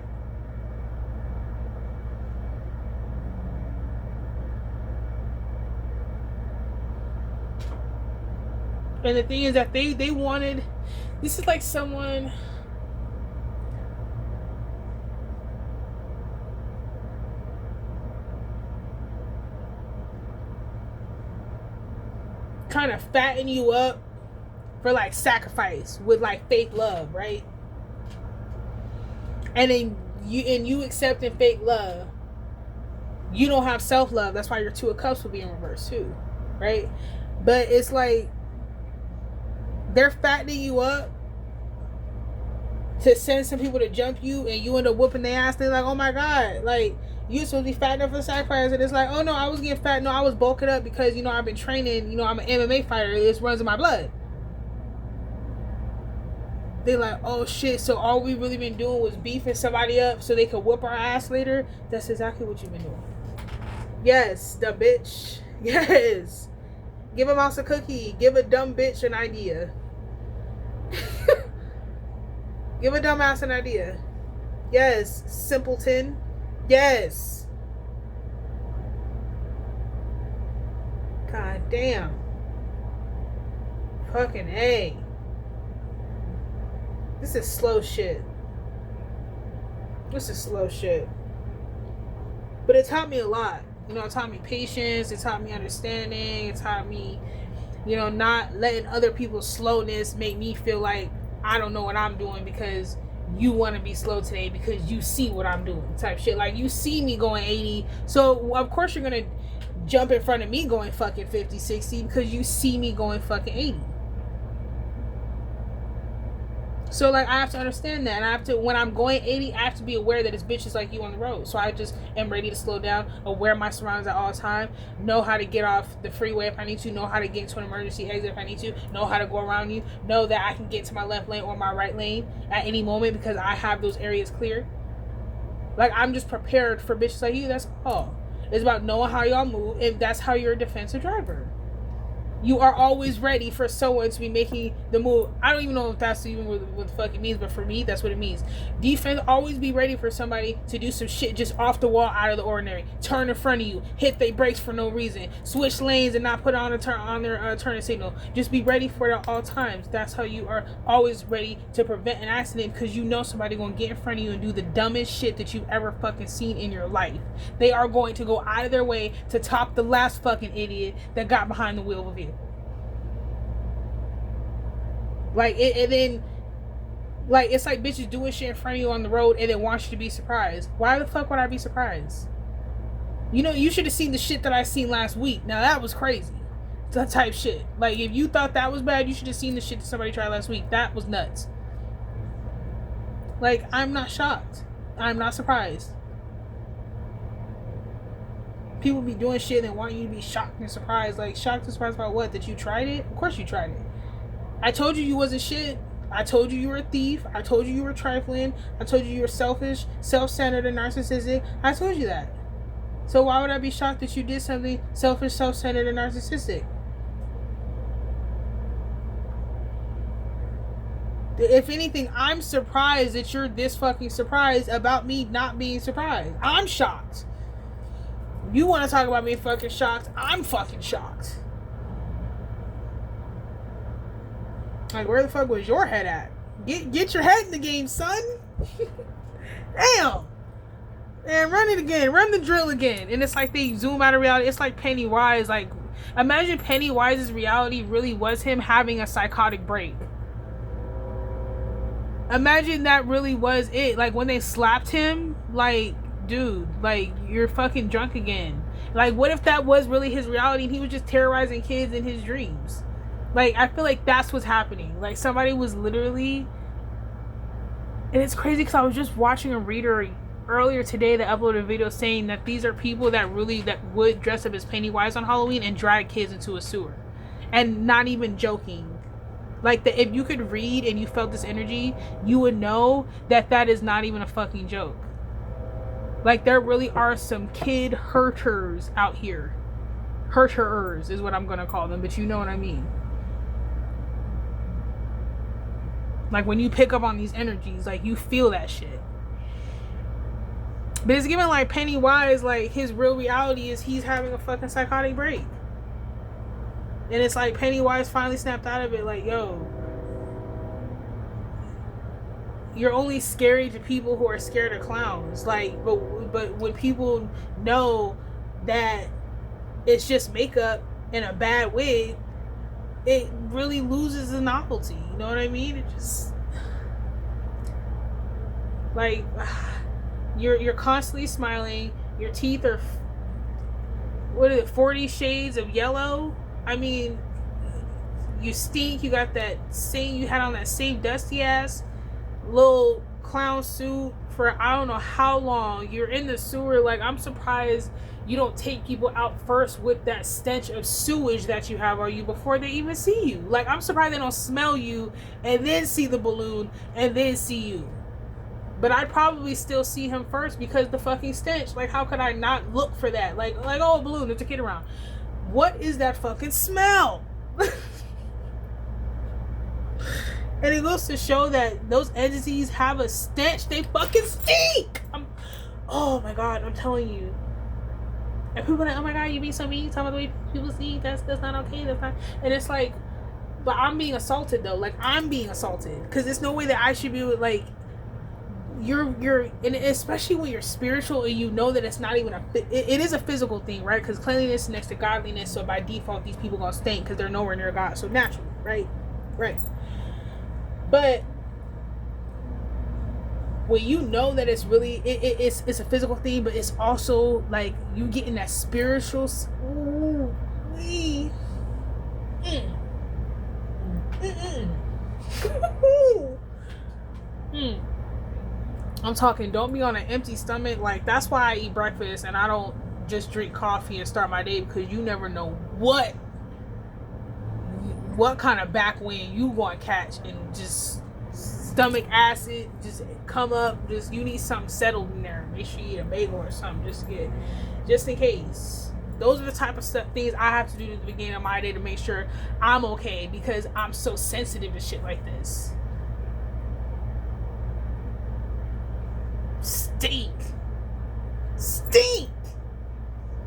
And the thing is that they wanted, this is like someone trying to fatten you up for like sacrifice with like fake love, right? And then you accepting fake love, you don't have self-love. That's why your 2 of Cups will be in reverse too, right? But it's like they're fattening you up to send some people to jump you and you end up whooping their ass. They're like, oh my god, like, you supposed to be fat enough for the sacrifice. And it's like, oh no, I was getting fat. No, I was bulking up because, you know, I've been training. You know, I'm an MMA fighter. It runs in my blood. They're like, oh shit, so all we really been doing was beefing somebody up so they could whoop our ass later? That's exactly what you've been doing. Yes, the bitch. Yes. Give a mouse a cookie. Give a dumb bitch an idea. Give a dumbass an idea. Yes, simpleton. Yes. God damn. Fucking A. This is slow shit. This is slow shit. But it taught me a lot. You know, it taught me patience. It taught me understanding. It taught me, you know, not letting other people's slowness make me feel like I don't know what I'm doing because you want to be slow today because you see what I'm doing type shit. Like, you see me going 80, so of course you're gonna jump in front of me going fucking 50, 60 because you see me going fucking 80. So, like, I have to understand that. And I have to, when I'm going 80, I have to be aware that it's bitches like you on the road. So I just am ready to slow down, aware of my surroundings at all time, know how to get off the freeway if I need to, know how to get into an emergency exit if I need to, know how to go around you, know that I can get to my left lane or my right lane at any moment because I have those areas clear. Like, I'm just prepared for bitches like you. That's all. It's about knowing how y'all move, and that's how you're a defensive driver. You are always ready for someone to be making the move. I don't even know if that's even what the fuck it means, but for me, that's what it means. Defense, always be ready for somebody to do some shit just off the wall, out of the ordinary. Turn in front of you, hit their brakes for no reason, switch lanes and not put on a turn on their turning signal. Just be ready for it at all times. That's how you are always ready to prevent an accident, because you know somebody gonna get in front of you and do the dumbest shit that you've ever fucking seen in your life. They are going to go out of their way to top the last fucking idiot that got behind the wheel of a vehicle. Like, and then, like, it's like bitches doing shit in front of you on the road and then want you to be surprised. Why the fuck would I be surprised? You know, you should have seen the shit that I seen last week. Now, that was crazy. That type shit. Like, if you thought that was bad, you should have seen the shit that somebody tried last week. That was nuts. Like, I'm not shocked. I'm not surprised. People be doing shit and want you to be shocked and surprised. Like, shocked and surprised about what? That you tried it? Of course you tried it. I told you wasn't shit. I told you were a thief. I told you were trifling. I told you were selfish, self-centered, and narcissistic. I told you that. So why would I be shocked that you did something selfish, self-centered, and narcissistic? If anything, I'm surprised that you're this fucking surprised about me not being surprised. I'm shocked. You want to talk about being fucking shocked? I'm fucking shocked. Like, where the fuck was your head at? Get your head in the game, son. Damn. And run it again. Run the drill again. And it's like they zoom out of reality. It's like Pennywise. Like, imagine Pennywise's reality really was him having a psychotic break. Imagine that really was it. Like, when they slapped him, like, dude, like, you're fucking drunk again. Like, what if that was really his reality and he was just terrorizing kids in his dreams? Like, I feel like that's what's happening. Like, somebody was literally... And it's crazy because I was just watching a reader earlier today that uploaded a video saying that these are people that would dress up as Pennywise on Halloween and drag kids into a sewer. And not even joking. Like, if you could read and you felt this energy, you would know that that is not even a fucking joke. Like, there really are some kid hurters out here. Hurterers is what I'm going to call them, but you know what I mean. Like, when you pick up on these energies, like, you feel that shit. But it's given, like, Pennywise, like, his real reality is he's having a fucking psychotic break. And it's like Pennywise finally snapped out of it, like, yo, you're only scary to people who are scared of clowns. Like, but when people know that it's just makeup and a bad wig, it really loses the novelty. You know what I mean? It just, like, you're constantly smiling. Your teeth are, 40 shades of yellow. I mean, you stink. You got that same, you had on that same dusty ass little clown suit for I don't know how long. You're in the sewer. Like, I'm surprised you don't take people out first with that stench of sewage that you have on you before they even see you. Like, I'm surprised they don't smell you and then see the balloon and then see you. But I'd probably still see him first because the fucking stench. Like, how could I not look for that? Like, oh, a balloon, there's a kid around. What is that fucking smell? And it goes to show that those entities have a stench. They fucking stink. Oh my god, I'm telling you. And people are like, oh my god, you being so mean, talking about the way people see, that's not okay, that's not. And it's like, but I'm being assaulted though. Like, I'm being assaulted because there's no way that I should be like, you're and especially when you're spiritual and you know that it's not even it is a physical thing, right? Because cleanliness is next to godliness, so by default these people gonna stink because they're nowhere near God, so naturally, right? But when you know that it's really it's a physical thing, but it's also like you getting that spiritual. Ooh, wee. I'm talking, don't be on an empty stomach. Like, that's why I eat breakfast and I don't just drink coffee and start my day, because you never know what kind of backwind you want to catch and just stomach acid just come up. Just, you need something settled in there. Make sure you eat a bagel or something just in case. Those are the type of things I have to do at the beginning of my day to make sure I'm okay, because I'm so sensitive to shit like this. Stink.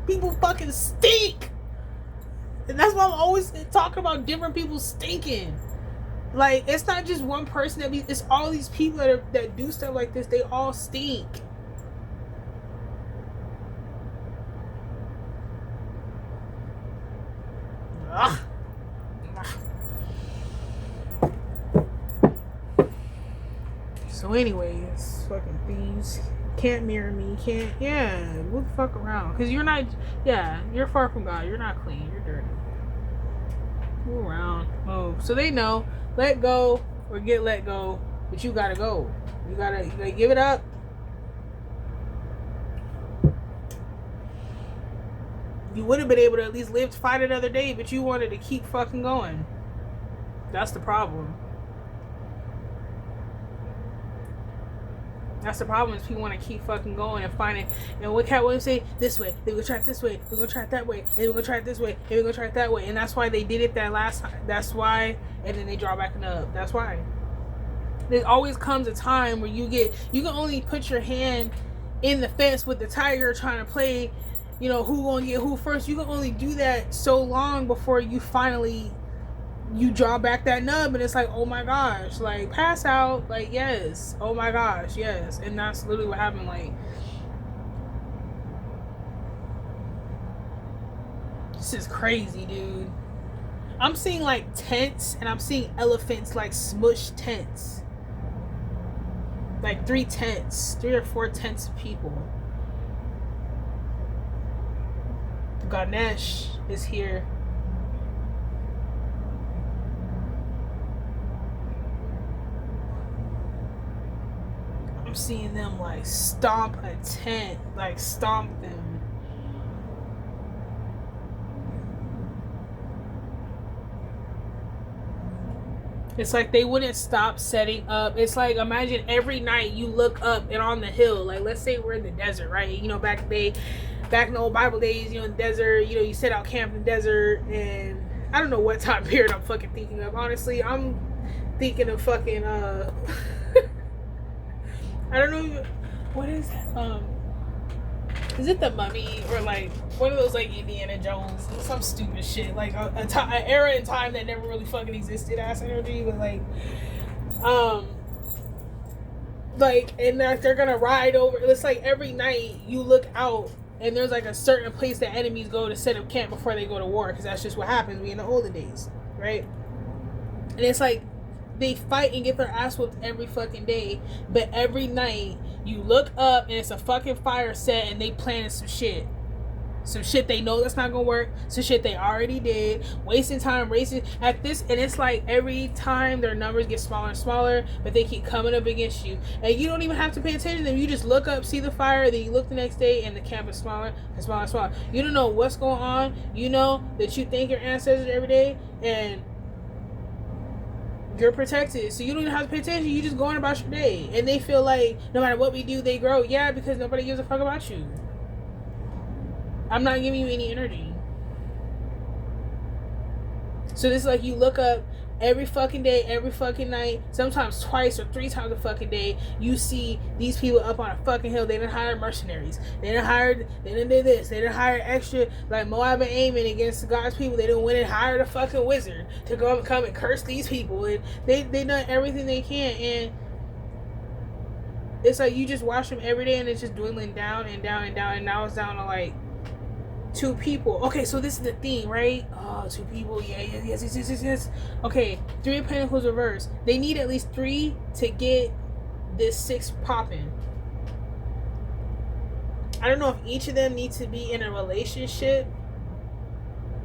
People fucking stink. And that's why I'm always talking about different people stinking. Like, it's not just one person it's all these people that do stuff like this. They all stink. Ugh. So anyways, fucking thieves. Can't mirror me. Move the fuck around. Because you're not, you're far from God. You're not clean. You're dirty. Move around. Move. So they know, let go or get let go, but you gotta go. You gotta give it up. You would have been able to at least live to fight another day, but you wanted to keep fucking going. That's the problem. That's the problem, is people want to keep fucking going and finding, and what Cat Williams say, this way, they're going to try it this way, we're going to try it that way, and we're going to try it this way, and we're going to try it that way. And that's why they did it that last time. That's why, and then they draw back up. That's why. There always comes a time where you can only put your hand in the fence with the tiger trying to play, who going to get who first. You can only do that so long before you finally you draw back that nub, and it's like, oh my gosh, like, pass out, like, yes, oh my gosh, yes. And that's literally what happened. Like, this is crazy, dude. I'm seeing like tents, and I'm seeing elephants, like smushed tents, like 3 or 4 tents of people. Ganesh is here. I'm seeing them like stomp a tent, like stomp them. It's like they wouldn't stop setting up. It's like, imagine every night you look up and on the hill, like, let's say we're in the desert, right? Back in the old Bible days, in the desert, you set out camp in the desert, and I don't know what time period I'm fucking thinking of. Honestly, I'm thinking of fucking I don't know, what is that? Is it The Mummy, or like one of those like Indiana Jones, some stupid shit, like an era in time that never really fucking existed, ass energy, but and that they're gonna ride over. It's like every night you look out and there's like a certain place that enemies go to set up camp before they go to war, because that's just what happens in the olden days, right? And it's like they fight and get their ass whooped every fucking day, but every night you look up and it's a fucking fire set and they planted some shit. Some shit they know that's not gonna work. Some shit they already did. Wasting time, racing at this, and it's like every time their numbers get smaller and smaller, but they keep coming up against you, and you don't even have to pay attention to them. You just look up, see the fire, then you look the next day, and the camp is smaller and smaller and smaller. You don't know what's going on. You know that you thank your ancestors every day, and you're protected, so you don't even have to pay attention. You just going about your day, and they feel like no matter what we do, they grow. Yeah, because nobody gives a fuck about you. I'm not giving you any energy. So this is like you look up every fucking day, every fucking night, sometimes twice or 3 times a fucking day. You see these people up on a fucking hill. They didn't hire mercenaries. They didn't do this. They didn't hire extra, like Moab and Ammon against God's people. They didn't win and hire a fucking wizard to come and curse these people. And they done everything they can. And it's like you just watch them every day, and it's just dwindling down and down and down. And now it's down to like 2 people. Okay, so this is the thing, right? Oh, 2 people. Yeah, yes. Okay, 3 of Pentacles reverse. They need at least 3 to get this 6 popping. I don't know if each of them need to be in a relationship.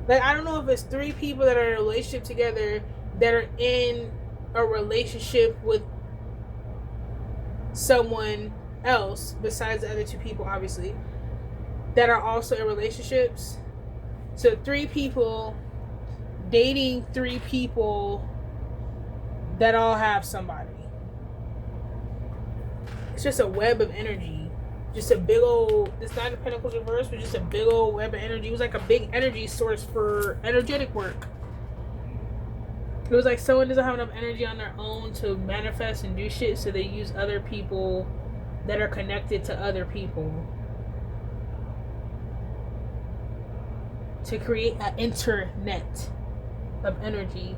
Like, I don't know if it's 3 people that are in a relationship together that are in a relationship with someone else besides the other 2 people, obviously, that are also in relationships. So 3 people dating 3 people that all have somebody. It's just a web of energy. Just a big old, it's not a Pentacles reverse, but just a big old web of energy. It was like a big energy source for energetic work. It was like someone doesn't have enough energy on their own to manifest and do shit, so they use other people that are connected to other people to create an internet of energy,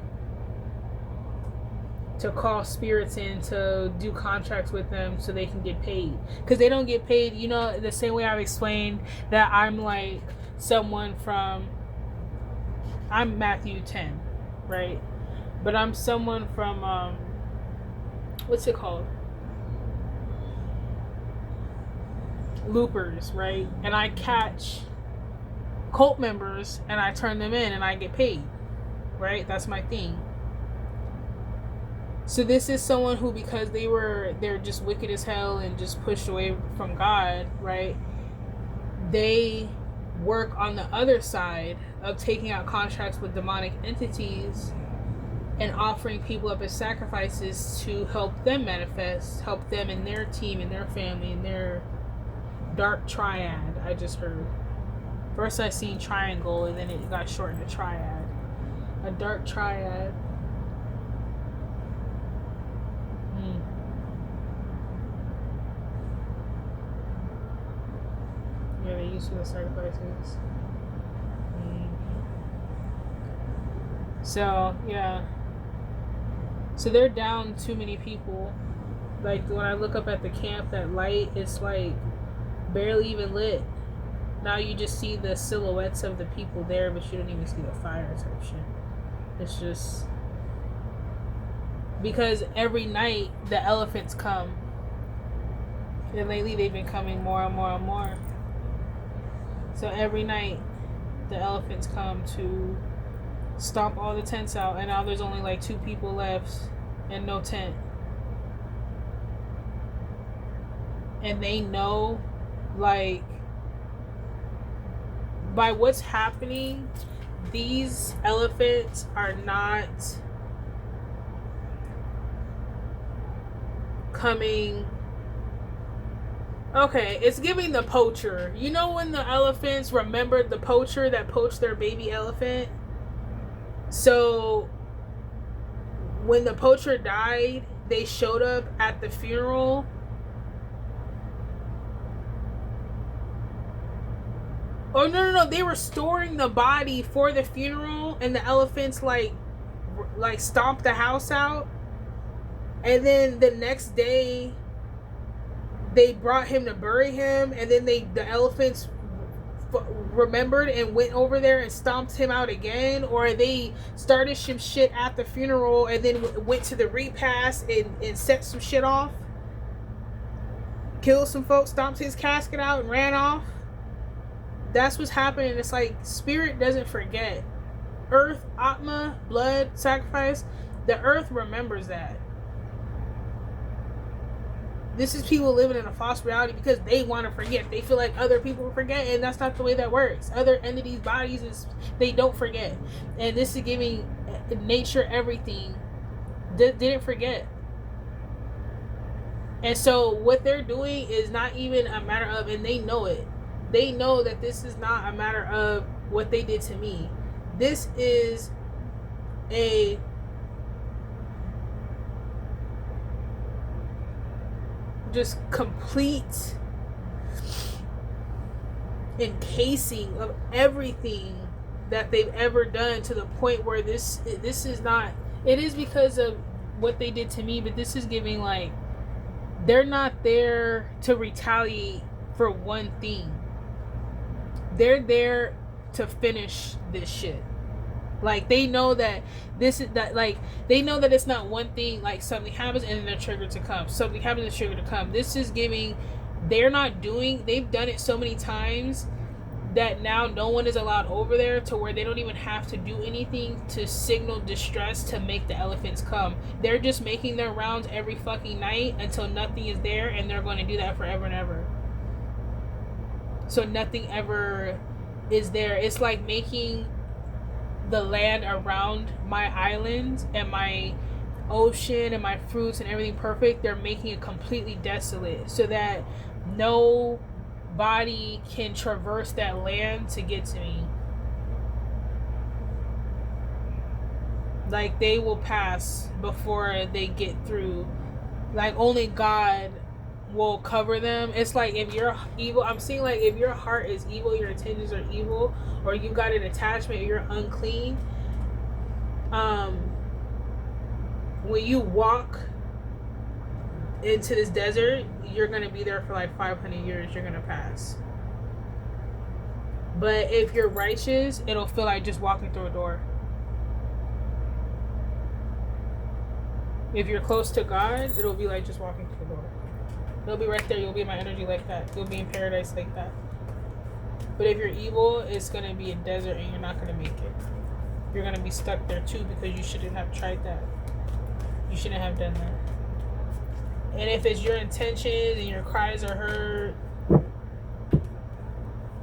to call spirits in to do contracts with them so they can get paid. Because they don't get paid, you know, the same way I've explained that I'm like someone from, I'm Matthew 10, right? But I'm someone from, what's it called? Loopers, right? And I catch cult members and I turn them in and I get paid, right? That's my thing. So this is someone who, because they're just wicked as hell and just pushed away from God, right? They work on the other side of taking out contracts with demonic entities and offering people up as sacrifices to help them manifest, help them in their team, in their family, in their dark triad. I just heard. First I seen triangle, and then it got shortened to triad. A dark triad. Yeah, they used for the sacrifices. So, yeah. So they're down too many people. Like, when I look up at the camp, that light is like barely even lit. Now you just see the silhouettes of the people there, but you don't even see the fire type shit. It's just because every night the elephants come, and lately they've been coming more and more and more. So every night the elephants come to stomp all the tents out, and now there's only like 2 people left and no tent. And they know, like, by what's happening, these elephants are not coming. Okay, it's giving the poacher. You know when the elephants remembered the poacher that poached their baby elephant? So when the poacher died, they showed up at the funeral. Oh, no. They were storing the body for the funeral, and the elephants like stomped the house out. And then the next day, they brought him to bury him, and then the elephants remembered and went over there and stomped him out again, or they started some shit at the funeral and then went to the repast and set some shit off, killed some folks, stomped his casket out and ran off. That's what's happening. It's like spirit doesn't forget. Earth, Atma, blood, sacrifice. The earth remembers that. This is people living in a false reality because they want to forget. They feel like other people will forget, and that's not the way that works. Other entities, bodies, they don't forget. And this is giving nature everything. Didn't forget. And so what they're doing is not even a matter of, and they know it. They know that this is not a matter of what they did to me. This is a just complete encasing of everything that they've ever done, to the point where this is not, it is because of what they did to me, but this is giving like they're not there to retaliate for one thing. They're there to finish this shit. Like, they know that this is that, like, they know that it's not one thing, like something happens and then they're triggered to come. Something happens and triggered to come. This is giving, they've done it so many times that now no one is allowed over there, to where they don't even have to do anything to signal distress to make the elephants come. They're just making their rounds every fucking night until nothing is there, and they're going to do that forever and ever. So nothing ever is there. It's like making the land around my island and my ocean and my fruits and everything perfect. They're making it completely desolate so that no body can traverse that land to get to me. Like, they will pass before they get through. Like, only God will cover them. It's like, if you're evil, I'm seeing like if your heart is evil, your intentions are evil, or you got an attachment, or you're unclean, when you walk into this desert, you're gonna be there for like 500 years. You're gonna pass. But if you're righteous, it'll feel like just walking through a door. If you're close to God, it'll be like just walking through a door. You'll be right there. You'll be in my energy like that. You'll be in paradise like that. But if you're evil, it's going to be a desert and you're not going to make it. You're going to be stuck there too, because you shouldn't have tried that. You shouldn't have done that. And if it's your intentions and your cries are heard,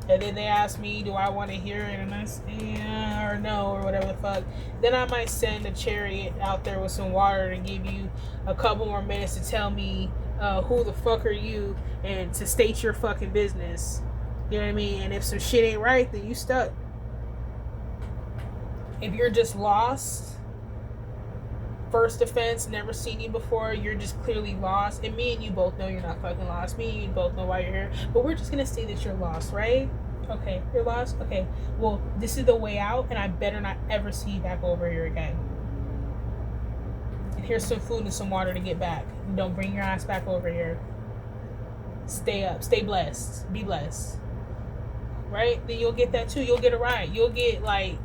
and then they ask me, do I want to hear it? And I say, yeah, or no, or whatever the fuck. Then I might send a chariot out there with some water to give you a couple more minutes to tell me who the fuck are you, and to state your fucking business. You know what I mean? And if some shit ain't right, then you stuck. If you're just lost, first offense, never seen you before, you're just clearly lost. And me and you both know you're not fucking lost. Me and you both know why you're here. But we're just gonna say that you're lost, right? Okay, you're lost? Okay. Well, this is the way out, and I better not ever see you back over here again. And here's some food and some water to get back. Don't bring your ass back over here. Stay up. Stay blessed. Be blessed. Right? Then you'll get that too. You'll get a ride. You'll get like,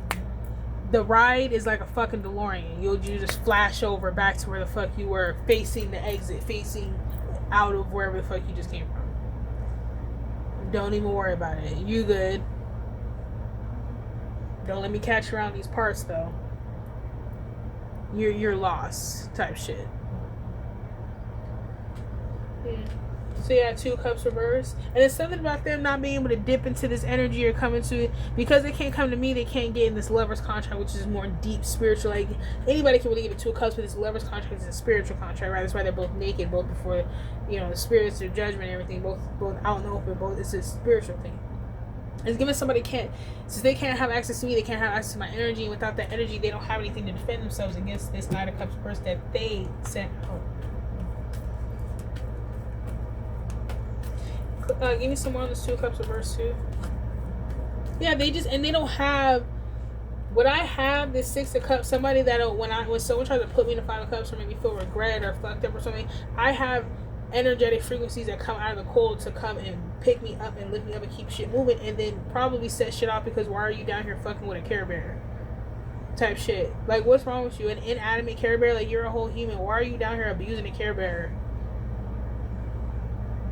the ride is like a fucking DeLorean. You just flash over back to where the fuck you were, facing the exit, facing out of wherever the fuck you just came from. Don't even worry about it. You good. Don't let me catch you around these parts though. You're lost type shit. So yeah, 2 cups reversed. And it's something about them not being able to dip into this energy or come into it. Because they can't come to me, they can't get in this lover's contract, which is more deep spiritual. Like, anybody can really get a 2 cups, but this lover's contract is a spiritual contract, right? That's why they're both naked, both before, you know, the spirits, their judgment and everything, both out in the open, both, it's a spiritual thing. It's giving somebody since they can't have access to me, they can't have access to my energy, and without that energy, they don't have anything to defend themselves against this Knight of Cups person that they sent home. Give me some more on this 2 cups reverse too. Yeah, they don't have what I have. This 6 of cups. Somebody that when someone tries to put me in the 5 of cups or make me feel regret or fucked up or something, I have energetic frequencies that come out of the cold to come and pick me up and lift me up and keep shit moving, and then probably set shit off because why are you down here fucking with a Care Bear? Type shit. Like, what's wrong with you? An inanimate Care Bear? Like, you're a whole human. Why are you down here abusing a Care Bear?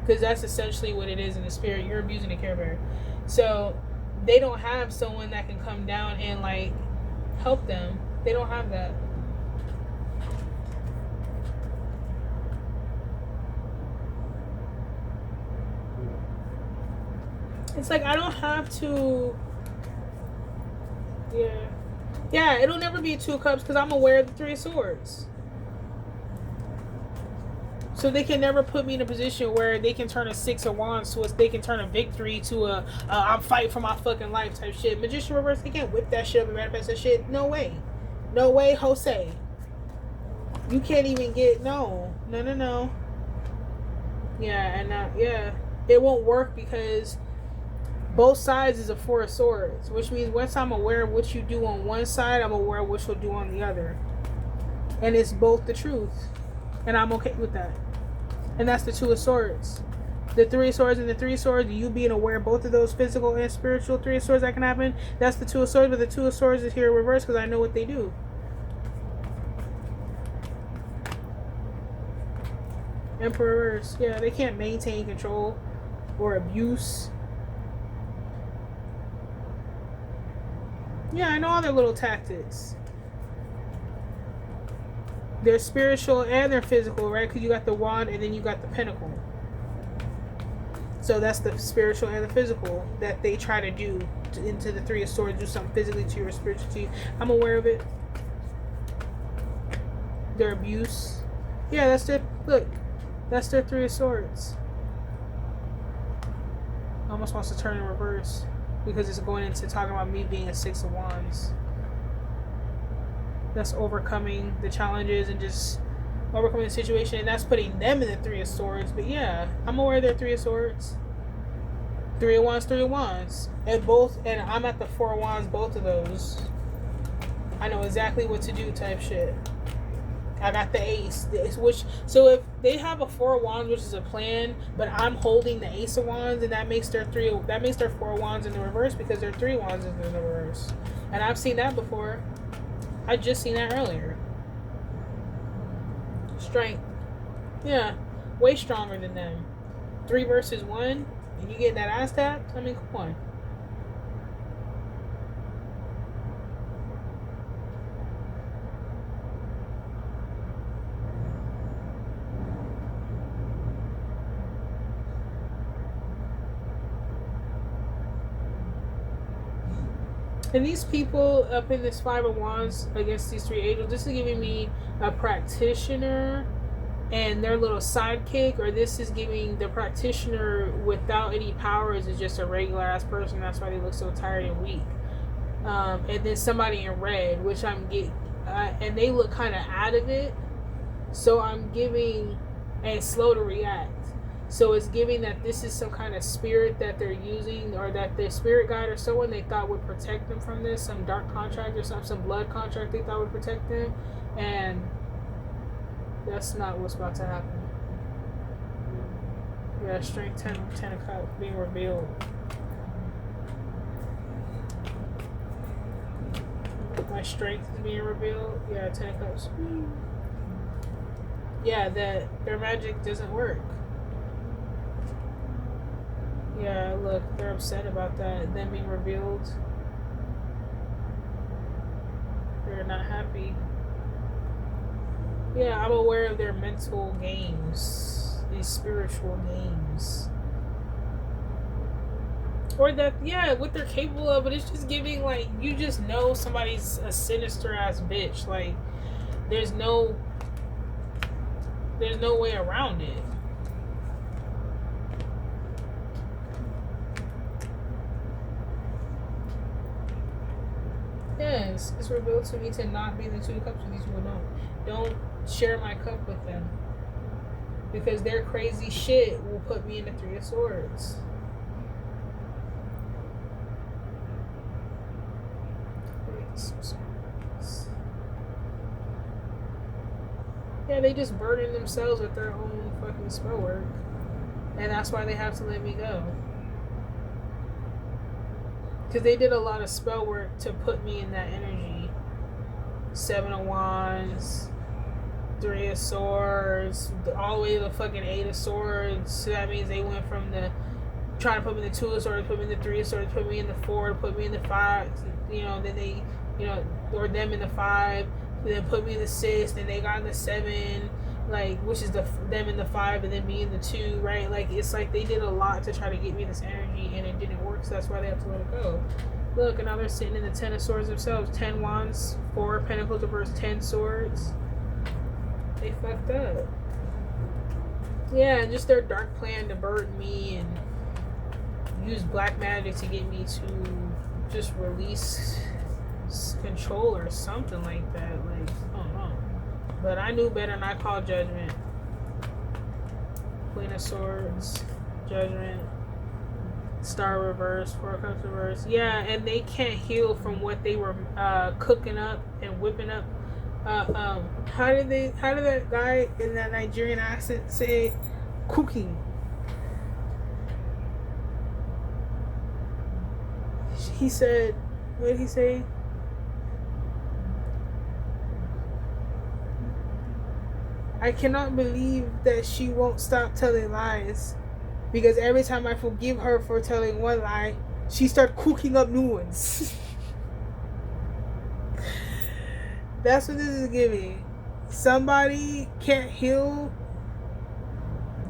Because that's essentially what it is in the spirit. You're abusing a Care Bear. So they don't have someone that can come down and like help them. They don't have that. It's like I don't have to. Yeah, it'll never be 2 cups because I'm aware of the 3 of swords. So they can never put me in a position where they can turn a 6 of wands to they can turn a victory to a I'm fighting for my fucking life type shit. Magician reverse, they can't whip that shit up and manifest that shit. No way, Jose. You can't even get no. Yeah, and it won't work because both sides is a 4 of swords, which means once I'm aware of what you do on one side, I'm aware of what you'll do on the other, and it's both the truth, and I'm okay with that. And that's the 2 of swords, the 3 of swords, and the 3 of swords. You being aware of both of those physical and spiritual 3 of swords that can happen. That's the 2 of swords, but the 2 of swords is here in reverse because I know what they do. Emperor reverse, yeah, they can't maintain control or abuse. Yeah, I know all their little tactics. They're spiritual and they're physical, right? Because you got the wand and then you got the pentacle. So that's the spiritual and the physical that they try to do into the 3 of swords, do something physically to you or spiritually to you. I'm aware of it. Their abuse. Yeah, that's their, look, that's their 3 of swords. Almost wants to turn in reverse because it's going into talking about me being a 6 of wands. That's overcoming the challenges and just overcoming the situation, and that's putting them in the 3 of swords. But yeah, I'm aware they're 3 of swords, 3 of wands, 3 of wands, and I'm at the 4 of wands, both of those. I know exactly what to do type shit. I got the ace, so if they have a 4 of wands, which is a plan, but I'm holding the ace of wands, and that makes their 4 of wands in the reverse because their 3 of wands is in the reverse. And I've seen that before. I just seen that earlier. Strength. Yeah. Way stronger than them. 3 versus 1. And you get that ass tapped? I mean, come on. And these people up in this 5 of wands against these 3 angels, this is giving me a practitioner and their little sidekick, or this is giving the practitioner without any powers is just a regular ass person. That's why they look so tired and weak. And then somebody in red, which I'm getting, and they look kind of out of it. So I'm giving, and slow to react. So it's giving that this is some kind of spirit that they're using, or that their spirit guide or someone they thought would protect them from this, some dark contract or some blood contract they thought would protect them, and that's not what's about to happen. Yeah, strength 10 of cups being revealed. My strength is being revealed. Yeah, 10 of cups. Yeah, that their magic doesn't work. Yeah, look, they're upset about that. Them being revealed. They're not happy. Yeah, I'm aware of their mental games. These spiritual games. Or that, yeah, what they're capable of, but it's just giving, like, you just know somebody's a sinister ass bitch. Like, there's no way around it. Yes, it's revealed to me to not be the 2 of cups with these people. Don't share my cup with them, because their crazy shit will put me in the 3 of swords. Yeah, they just burden themselves with their own fucking spell work, and that's why they have to let me go. Because they did a lot of spell work to put me in that energy. 7 of wands, 3 of swords, all the way to the fucking 8 of swords. So that means they went from the trying to put me in the 2 of Swords, put me in the 3 of Swords, put me in the 4, put me in the 5. Then they, or them in the 5, then put me in the 6, then they got in the 7, like, which is them in the 5, and then me in the 2, right? Like, it's like they did a lot to try to get me this energy, and it didn't work, so that's why they have to let it go. Look, and now they're sitting in the 10 of Swords themselves. 10 Wands, 4 of Pentacles reversed, 10 Swords. They fucked up. Yeah, and just their dark plan to burden me and use black magic to get me to just release control or something like that. Like, I don't know. But I knew better and I called judgment. Queen of Swords, Judgment, Star reverse, 4 of Cups reverse. Yeah, and they can't heal from what they were cooking up and whipping up. How did that guy in that Nigerian accent say cooking? He said, what did he say? I cannot believe that she won't stop telling lies, because every time I forgive her for telling one lie, she starts cooking up new ones. That's what this is giving. Somebody can't heal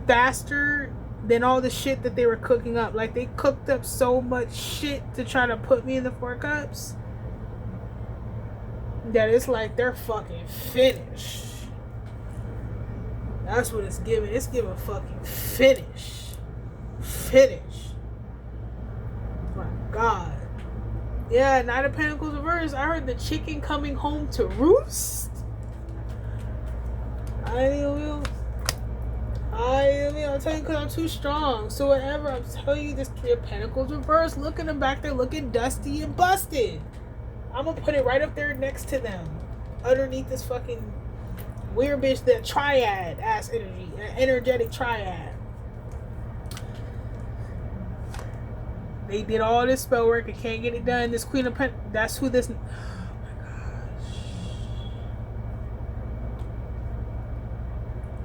faster than all the shit that they were cooking up. Like, they cooked up so much shit to try to put me in the 4 cups that it's like they're fucking finished. That's what it's giving. It's giving fucking finish. Finish. My God. Yeah, Knight of Pentacles reverse. I heard the chicken coming home to roost. I'll tell you because I'm too strong. So whatever, I'm telling you, this 3 of Pentacles reverse. Look at them back there looking dusty and busted. I'm going to put it right up there next to them. Underneath this fucking weird bitch, that triad ass energy. An energetic triad. They did all this spell work and can't get it done. This Queen of Pentacles, that's who this... Oh my gosh.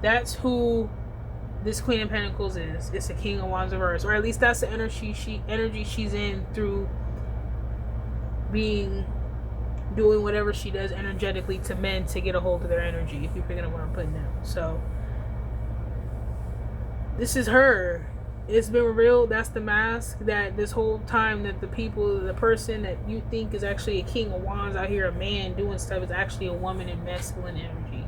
That's who this Queen of Pentacles is. It's the King of Wands reverse. Or at least that's the energy she's in through doing whatever she does energetically to men to get a hold of their energy, if you're picking up what I'm putting down. So, this is her. It's been revealed. That's the mask that this whole time that the person that you think is actually a King of Wands out here, a man doing stuff, is actually a woman in masculine energy.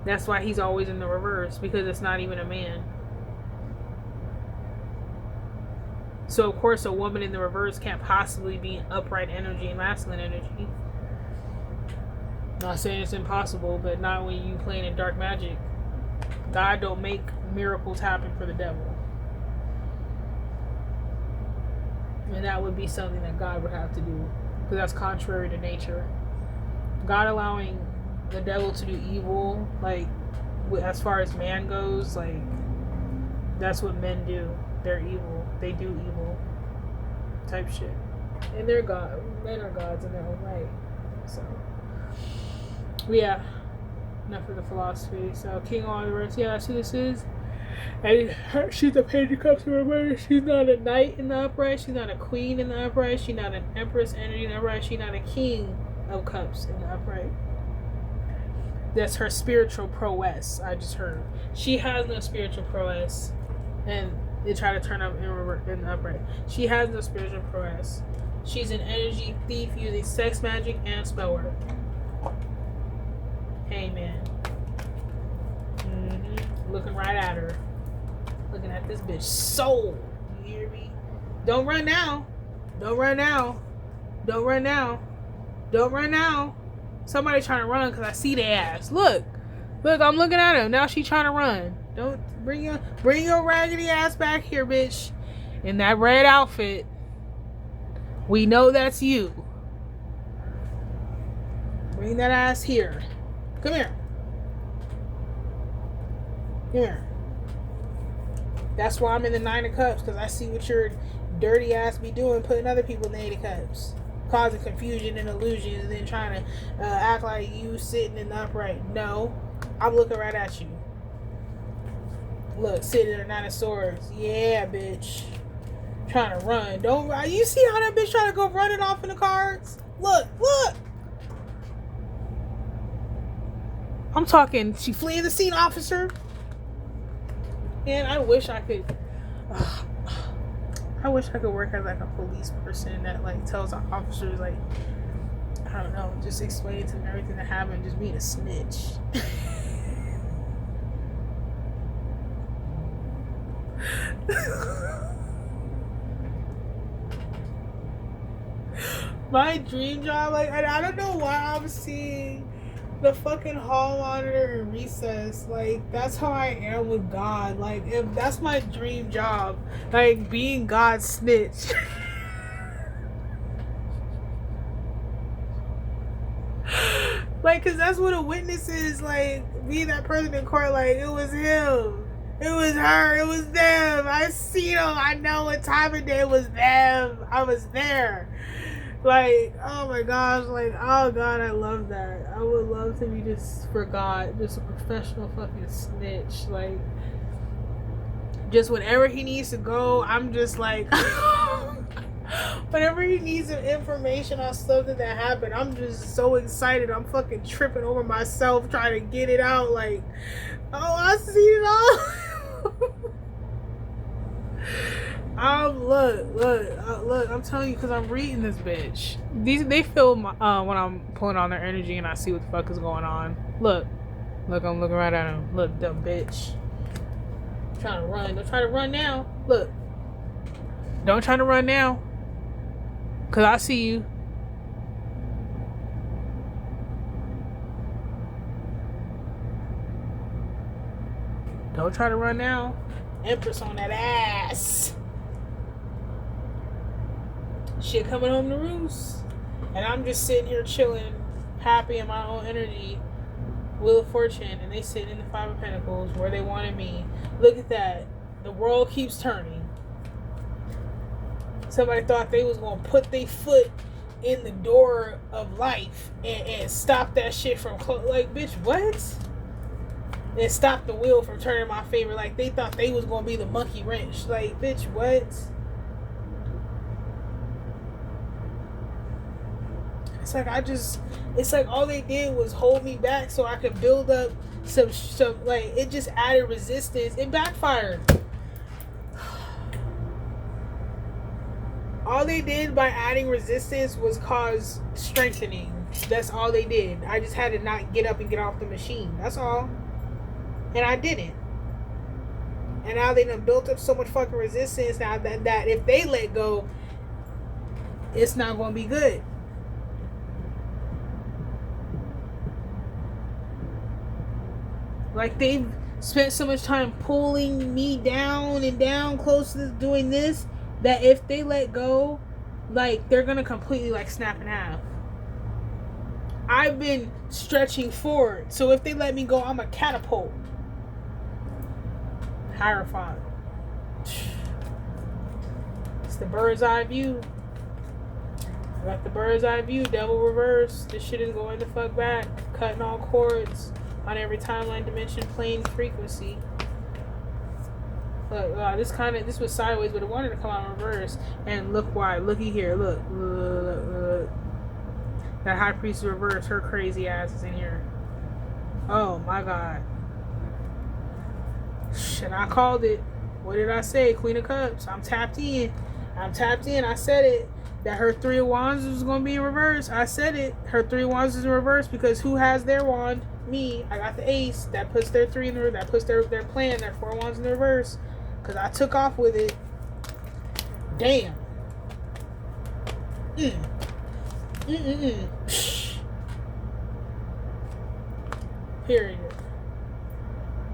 That's why he's always in the reverse, because it's not even a man. So of course a woman in the reverse can't possibly be upright energy and masculine energy. Not saying it's impossible, but not when you playing in dark magic. God don't make miracles happen for the devil. And that would be something that God would have to do, because that's contrary to nature. God allowing the devil to do evil, like, as far as man goes, like, that's what men do. They're evil. They do evil type shit. And they're God. Men are gods in their own right. So, yeah. Enough of the philosophy. So, King of Wands, yeah, that's who this is. And she's a Page of Cups in reverse. She's not a knight in the upright. She's not a queen in the upright. She's not an empress energy in the upright. She's not a king of cups in the upright. That's her spiritual prowess, I just heard. She has no spiritual prowess. And they try to turn up in the upright. She has no spiritual prowess. She's an energy thief using sex magic and spell work. Hey, man. Looking right at her. Looking at this bitch soul. You hear me? Don't run now. Don't run now. Don't run now. Don't run now. Somebody trying to run because I see their ass. Look. Look, I'm looking at him. Now she trying to run. Don't bring your raggedy ass back here, bitch. In that red outfit. We know that's you. Bring that ass here. Come here. Here. That's why I'm in the 9 of Cups, because I see what your dirty ass be doing, putting other people in the 8 of Cups. Causing confusion and illusions, and then trying to act like you sitting in the upright. No. I'm looking right at you. Look, sitting in a 9 of swords. Yeah, bitch. Trying to run. Don't run. You see how that bitch trying to go running off in the cards? Look. I'm talking, she fleeing the scene, officer. And I wish I could work as like a police person that like tells the officers like, I don't know, just explain to them everything that happened, just being a snitch. My dream job, like, I don't know why I'm seeing the fucking hall monitor in Recess. Like, that's how I am with God. Like, if that's my dream job, like being God's snitch. Like, cause that's what a witness is. Like, being that person in court. Like, it was him, it was her, it was them. I see them. I know what time of day it was them. I was there. Like, oh my gosh, like, oh God, I love that. I would love to be just, for God, just a professional fucking snitch. Like, just whenever he needs to go, I'm just like, whenever he needs some information on something that happened, I'm just so excited. I'm fucking tripping over myself trying to get it out. Like, oh, I see it all. Look, I'm telling you, because I'm reading this bitch. They feel my, when I'm pulling on their energy and I see what the fuck is going on. Look, I'm looking right at him. Look, dumb bitch. Trying to run. Don't try to run now. Look. Don't try to run now. Because I see you. Don't try to run now. Empress on that ass. Shit coming home to roost. And I'm just sitting here chilling, happy in my own energy. Wheel of Fortune. And they sit in the Five of Pentacles where they wanted me. Look at that. The world keeps turning. Somebody thought they was going to put their foot in the door of life and stop that shit from like, bitch, what? And stop the wheel from turning my favor. Like, they thought they was going to be the monkey wrench. Like, bitch, what? It's like all they did was hold me back so I could build up some like, it just added resistance. It backfired. All they did by adding resistance was cause strengthening. That's all they did. I just had to not get up and get off the machine. That's all. And I didn't. And now they done built up so much fucking resistance now that if they let go, it's not going to be good. Like, they've spent so much time pulling me down and down close to doing this, that if they let go, like, they're going to completely, like, snap in half. I've been stretching forward. So if they let me go, I'm a catapult. Hierophant. It's the bird's eye view. I got the bird's eye view. Devil reverse. This shit is going the fuck back. Cutting all cords on every timeline, dimension, plane, frequency. Look, this was sideways, but it wanted to come out in reverse. And look why. Looky here. Look. That high priest reverse. Her crazy ass is in here. Oh my God. Shit, I called it. What did I say? Queen of Cups. I'm tapped in. I said it. That her Three of Wands was going to be in reverse. I said it. Her Three of Wands is in reverse because who has their wand? Me. I got the ace. That puts their three in the reverse. That puts their plan, their Four Wands in the reverse. Because I took off with it. Damn. Period.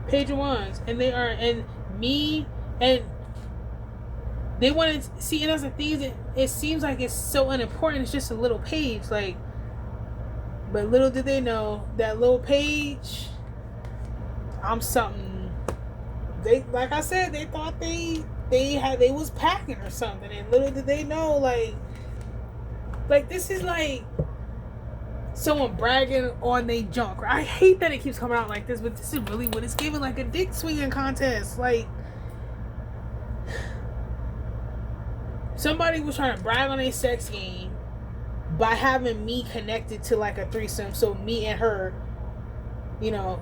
Page of Wands. And they are, and me, and they want to see, and that's the thing, that it seems like it's so unimportant. It's just a little page, like, but little did they know that little page, I'm something. They, like I said, they thought they was packing or something, and little did they know, like this is like someone bragging on they junk. I hate that it keeps coming out like this, but this is really what it's giving, like a dick swinging contest. Like, somebody was trying to brag on a sex game by having me connected to like a threesome, so me and her, you know,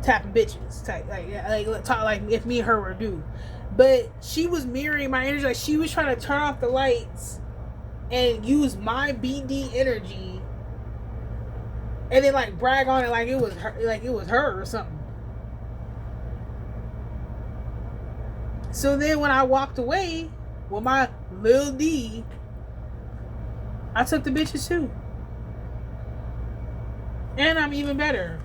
tapping bitches, type like talk like if me and her were a dude. But she was mirroring my energy, like she was trying to turn off the lights and use my BD energy, and then like brag on it like it was her or something. So then when I walked away with my Lil D, I took the bitches too. And I'm even better.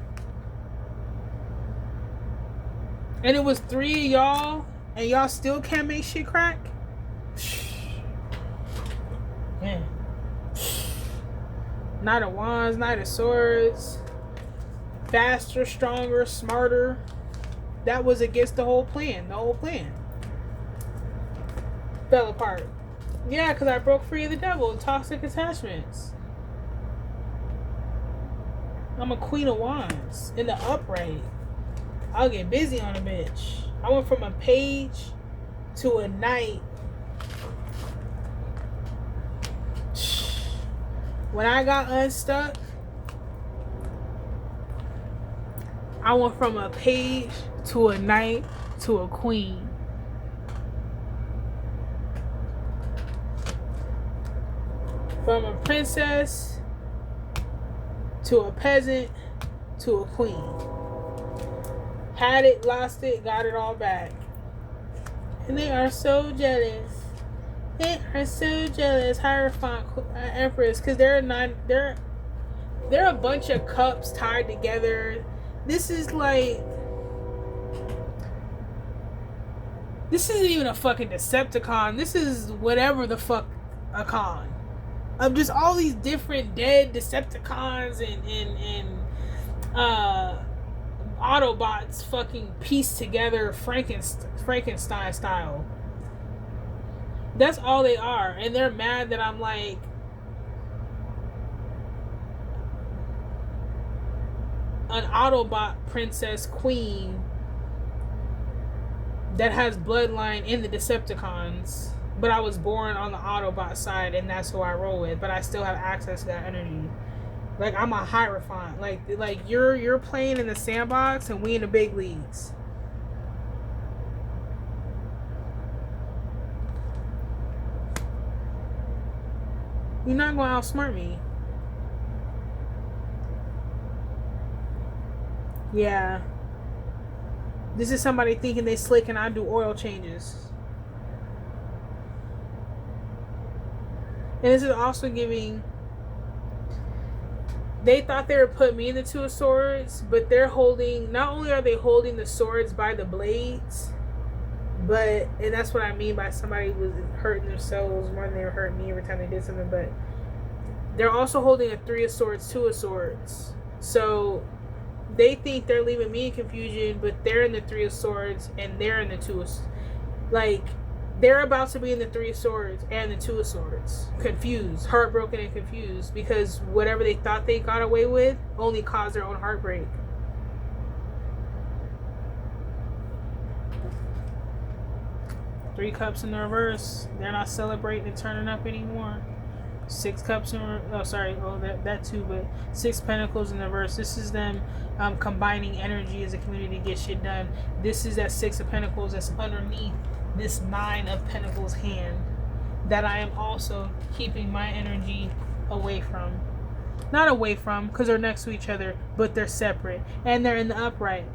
And it was 3 of y'all, and y'all still can't make shit crack? Man. Knight of Wands, Knight of Swords. Faster, stronger, smarter. That was against the whole plan. The whole plan fell apart. Yeah, because I broke free of the devil. Toxic attachments. I'm a Queen of Wands. In the upright. I'll get busy on a bitch. I went from a page to a knight. When I got unstuck, I went from a page to a knight to a queen. From a princess to a peasant to a queen. Had it, lost it, got it all back. And they are so jealous. They are so jealous. Hierophant, Empress, because they're a bunch of cups tied together. This is like, this isn't even a fucking Decepticon. This is whatever the fuck a con. Of just all these different dead Decepticons and Autobots fucking pieced together Frankenstein style. That's all they are. And they're mad that I'm like an Autobot princess queen that has bloodline in the Decepticons, but I was born on the Autobot side and that's who I roll with, but I still have access to that energy. Like, I'm a Hierophant. Like you're playing in the sandbox and we in the big leagues. You're not going to outsmart me. Yeah. This is somebody thinking they slick and I do oil changes. And this is also giving... They thought they were putting me in the Two of Swords, but they're holding... Not only are they holding the swords by the blades, but... And that's what I mean by somebody was hurting themselves more than they were hurting me every time they did something, but... They're also holding a Three of Swords, Two of Swords. So... They think they're leaving me in confusion, but they're in the Three of Swords, and they're in the Two of... Like... They're about to be in the Three of Swords and the Two of Swords. Confused. Heartbroken and confused. Because whatever they thought they got away with only caused their own heartbreak. Three Cups in the reverse. They're not celebrating and turning up anymore. Six Cups in that too, but Six Pentacles in the reverse. This is them combining energy as a community to get shit done. This is that Six of Pentacles that's underneath this Nine of Pentacles hand that I am also keeping my energy away from. Not away from, because they're next to each other, but they're separate. And they're in the upright.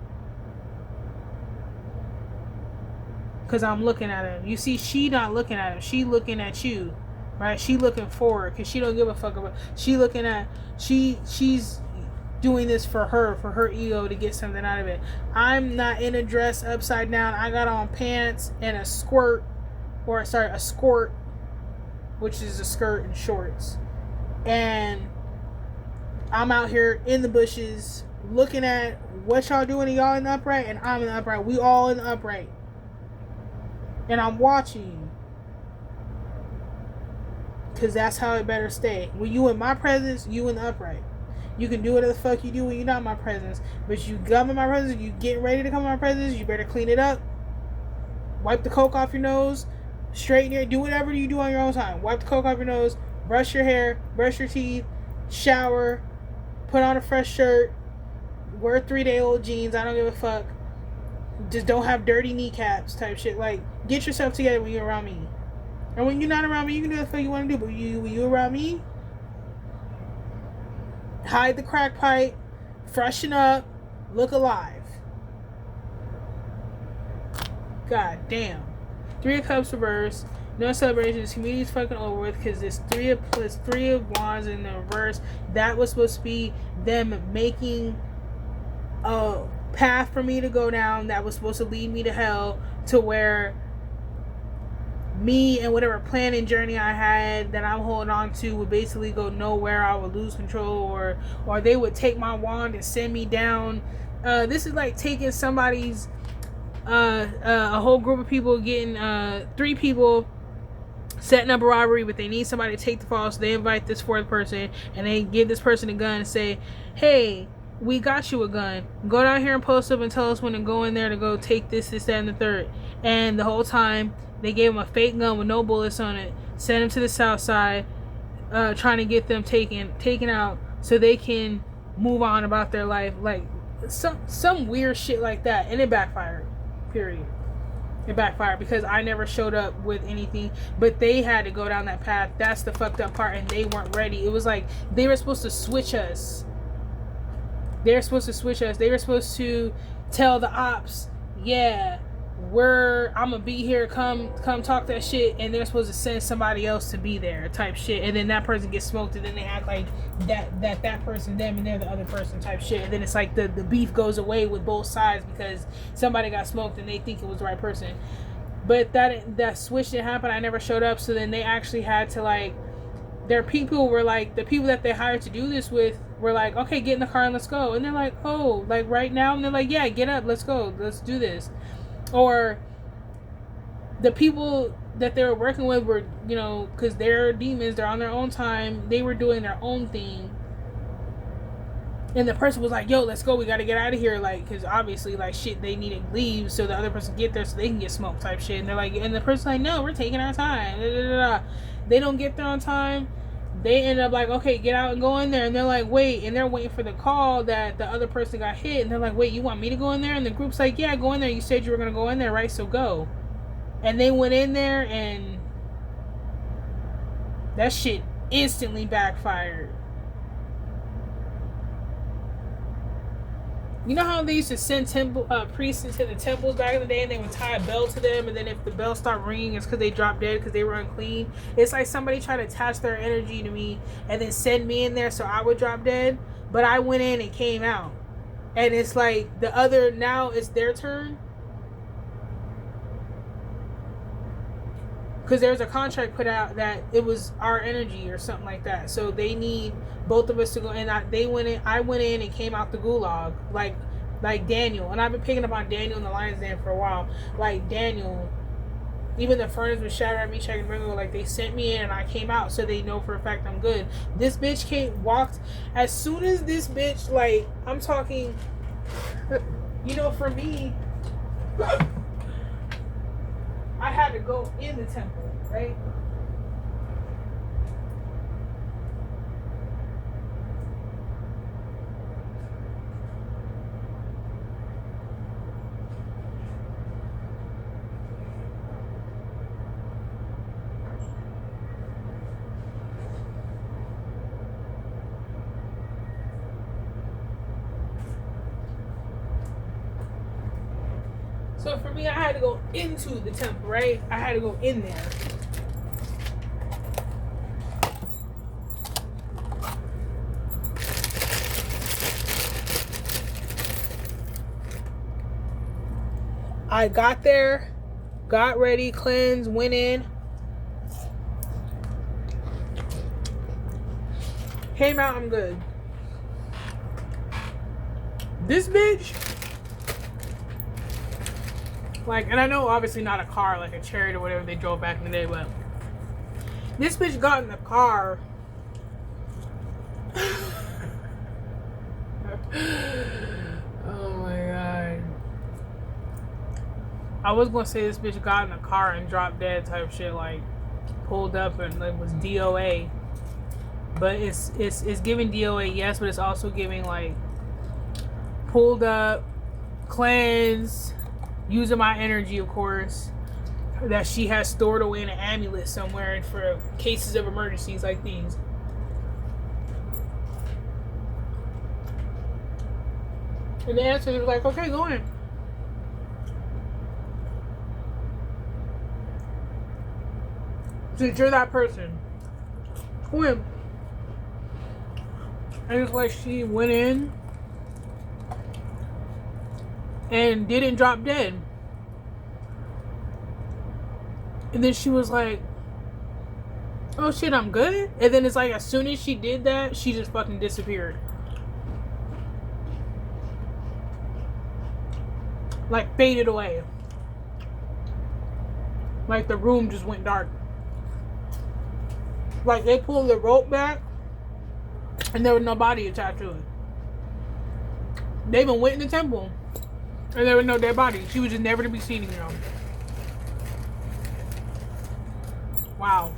Because I'm looking at him. You see, she not looking at him. She looking at you. Right? She looking forward, because she don't give a fuck about... She looking at... She's doing this for her ego to get something out of it. I'm not in a dress upside down. I got on pants and a skirt, which is a skirt and shorts. And I'm out here in the bushes looking at what y'all doing, and y'all in the upright, and I'm in the upright. We all in the upright. And I'm watching. Because that's how it better stay. When you in my presence, you in the upright. You can do whatever the fuck you do when you're not in my presence. But you come in my presence, you get ready to come in my presence, you better clean it up. Wipe the coke off your nose. Straighten your, do whatever you do on your own time. Wipe the coke off your nose. Brush your hair. Brush your teeth. Shower. Put on a fresh shirt. Wear 3-day-old jeans. I don't give a fuck. Just don't have dirty kneecaps type shit. Like, get yourself together when you're around me. And when you're not around me, you can do the fuck you want to do. But when you around me, hide the crack pipe. Freshen up. Look alive. God damn. 3 of Cups reverse. No celebrations. Community's fucking over with because there's 3 of Wands in the reverse. That was supposed to be them making a path for me to go down that was supposed to lead me to hell, to where me and whatever plan and journey I had that I'm holding on to would basically go nowhere. I would lose control, or they would take my wand and send me down. This is like taking somebody's a whole group of people, getting 3 people setting up a robbery, but they need somebody to take the fall, so they invite this 4th person and they give this person a gun and say, hey, we got you a gun, go down here and post up and tell us when to go in there to go take this, that, and the third. And the whole time they gave him a fake gun with no bullets on it, sent him to the south side, trying to get them taken out so they can move on about their life. Like some weird shit like that. And it backfired. Period. It backfired because I never showed up with anything, but they had to go down that path. That's the fucked up part, and they weren't ready. It was like they were supposed to switch us. They were supposed to tell the ops, yeah, I'm gonna be here, come talk that shit, and they're supposed to send somebody else to be there type shit, and then that person gets smoked, and then they act like that person them and they're the other person type shit, and then it's like the beef goes away with both sides because somebody got smoked and they think it was the right person. But that switch didn't happen. I never showed up, so then they actually had to, like, their people were like, the people that they hired to do this with were like, okay, get in the car and let's go. And they're like, oh, like right now? And they're like, yeah, get up, let's go, let's do this. Or the people that they were working with were, you know, because they're demons, they're on their own time, they were doing their own thing. And the person was like, yo, let's go, we gotta get out of here, like, because obviously, like, shit, they need to leave so the other person get there so they can get smoked type shit. And they're like, and the person's like, no, we're taking our time. They don't get there on time. They end up like, okay, get out and go in there. And they're like, wait, and they're waiting for the call that the other person got hit. And they're like, wait, you want me to go in there? And the group's like, yeah, go in there. You said you were gonna go in there, right? So go. And they went in there, and that shit instantly backfired. You know how they used to send priests into the temples back in the day, and they would tie a bell to them, and then if the bell stopped ringing, it's because they dropped dead because they were unclean. It's like somebody tried to attach their energy to me and then send me in there so I would drop dead, but I went in and came out. And it's like now it's their turn. Because there's a contract put out that it was our energy or something like that. So they need both of us to go. And I went in and came out the gulag. Like Daniel. And I've been picking up on Daniel in the Lion's Den for a while. Like Daniel. Even the furnace was shouting at me, checking Ringo. Like, they sent me in and I came out so they know for a fact I'm good. This bitch walked. As soon as this bitch, like, I'm talking, you know, for me, I had to go in the temple, right? So for me, I had to go into the temple, right? I had to go in there. I got there, got ready, cleansed, went in, came out, I'm good. This bitch, like, and I know obviously not a car, like a Chariot or whatever they drove back in the day, but this bitch got in the car Oh my god. I was gonna say this bitch got in a car and dropped dead type shit, like pulled up and it was DOA. But it's giving DOA, yes, but it's also giving like pulled up, cleanse, using my energy, of course, that she has stored away in an amulet somewhere for cases of emergencies like these. And the answer was like, okay, go in. Since you're that person, go in. And it's like she went in and didn't drop dead. And then she was like, oh shit, I'm good. And then it's like as soon as she did that, she just fucking disappeared. Like faded away. Like the room just went dark. Like they pulled the rope back and there was no body attached to it. They even went in the temple and there was no dead body. She was just never to be seen again. Wow.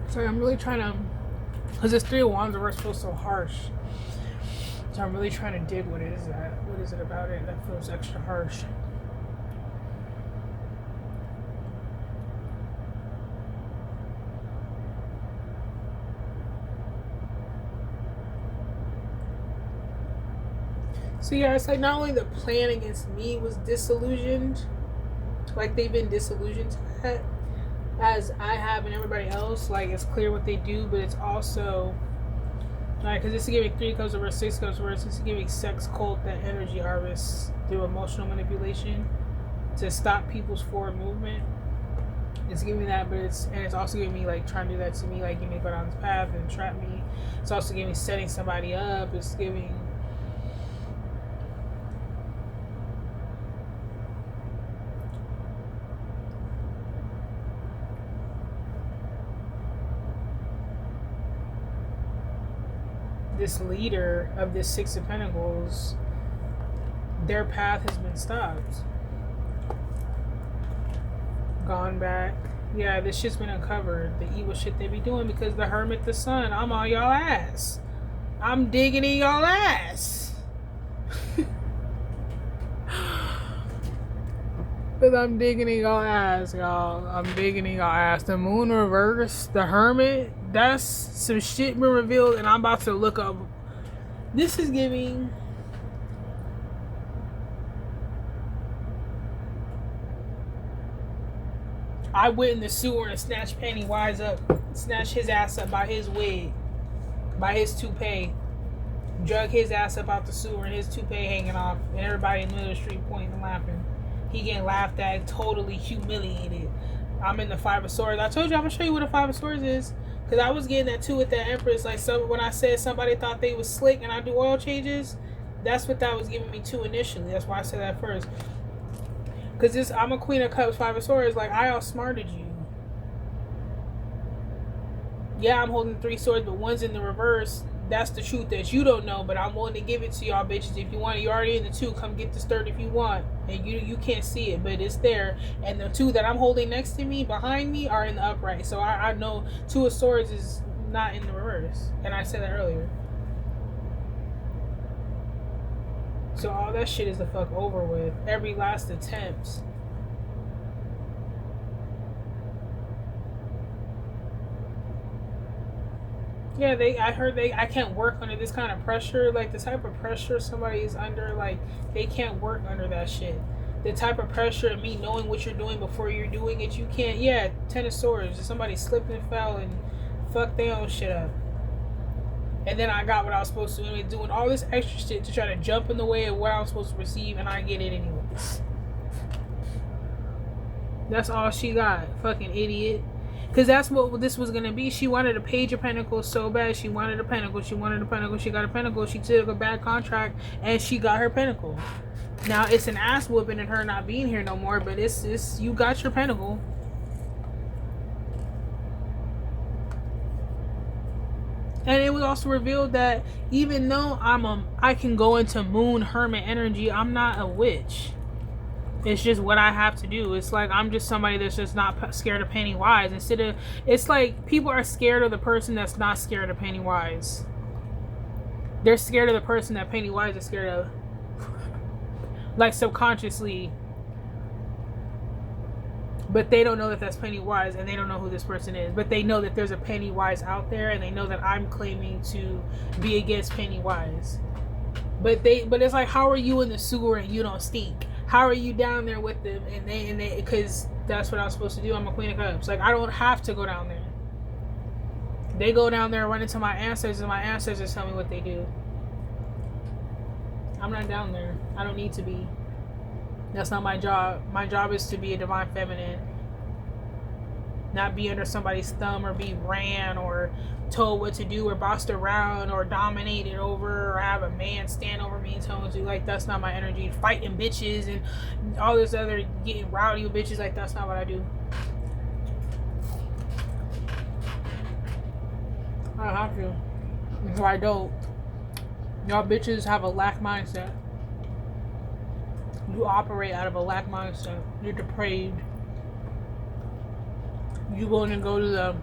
So I'm really trying to, because this Three of Wands reverse feels so harsh. So I'm really trying to dig what is that? What is it about it that feels extra harsh? So yeah, it's like not only the plan against me was disillusioned, like they've been disillusioned to that, as I have and everybody else. Like it's clear what they do, but it's also like, because this is giving 3 cups over 6 cups over. This is giving sex cult that energy harvests through emotional manipulation to stop people's forward movement. It's giving that, but it's also giving me like trying to do that to me, like get me go down this path and trap me. It's also giving setting somebody up. It's giving this leader of this 6 of Pentacles, their path has been stopped. Gone back. Yeah, this shit's been uncovered. The evil shit they be doing because the Hermit, the Sun, I'm on y'all ass. I'm digging in y'all ass. Because I'm digging in y'all ass, y'all. I'm digging in y'all ass. The Moon reverse, the Hermit, that's some shit been revealed, and I'm about to look up. This is giving. I went in the sewer and snatched Pennywise up, snatched his ass up by his wig, by his toupee, drug his ass up out the sewer and his toupee hanging off, and everybody in the middle of the street pointing and laughing. He getting laughed at, totally humiliated. I'm in the 5 of Swords. I told you I'm gonna show you what a 5 of Swords is, because I was getting that too with that Empress. Like when I said somebody thought they was slick and I do oil changes, that's what that was giving me too initially. That's why I said that first. Because I'm a Queen of Cups, 5 of Swords. Like, I outsmarted you. Yeah, I'm holding 3 swords, but one's in the reverse. That's the truth that you don't know, but I'm willing to give it to y'all bitches. If you want it, you're already in the 2. Come get this third if you want. And you can't see it, but it's there. And the 2 that I'm holding next to me, behind me, are in the upright. So I know 2 of Swords is not in the reverse. And I said that earlier. So all that shit is the fuck over with. Every last attempt. Yeah, I heard I can't work under this kind of pressure. Like the type of pressure somebody is under, like they can't work under that shit. the type of pressure of me knowing what you're doing before you're doing it, you can't. Yeah, 10 of swords. Somebody slipped and fell and fucked their own shit up. And then I got what I was supposed to do. And doing all this extra shit to try to jump in the way of what I was supposed to receive, and I get it anyways. That's all she got. Fucking idiot. Because that's what this was going to be. She wanted a Page of Pentacles so bad. She wanted a Pentacle. She wanted a Pentacle. She got a Pentacle. She took a bad contract and she got her Pentacle. Now, it's an ass whooping and her not being here no more. But it's you got your Pentacle. And it was also revealed that even though I can go into Moon Hermit energy, I'm not a witch. It's just what I have to do. It's like I'm just somebody that's just not scared of Pennywise. Instead of, it's like people are scared of the person that's not scared of Pennywise. They're scared of the person that Pennywise is scared of. Like subconsciously. But they don't know that that's Pennywise, and they don't know who this person is. But they know that there's a Pennywise out there, and they know that I'm claiming to be against Pennywise. But it's like, how are you in the sewer and you don't stink? How are you down there with them? And they, because that's what I was supposed to do. I'm a Queen of Cups. Like, I don't have to go down there. They go down there and run into my ancestors, and my ancestors tell me what they do. I'm not down there. I don't need to be. That's not my job. My job is to be a divine feminine. Not be under somebody's thumb or be ran or told what to do or bossed around or dominated over or have a man stand over me and tell me to. Like, that's not my energy. Fighting bitches and all this other getting rowdy with bitches. Like, that's not what I do. I don't have to. So I don't. Y'all bitches have a lack mindset. You operate out of a lack mindset. You're depraved. You want to go to the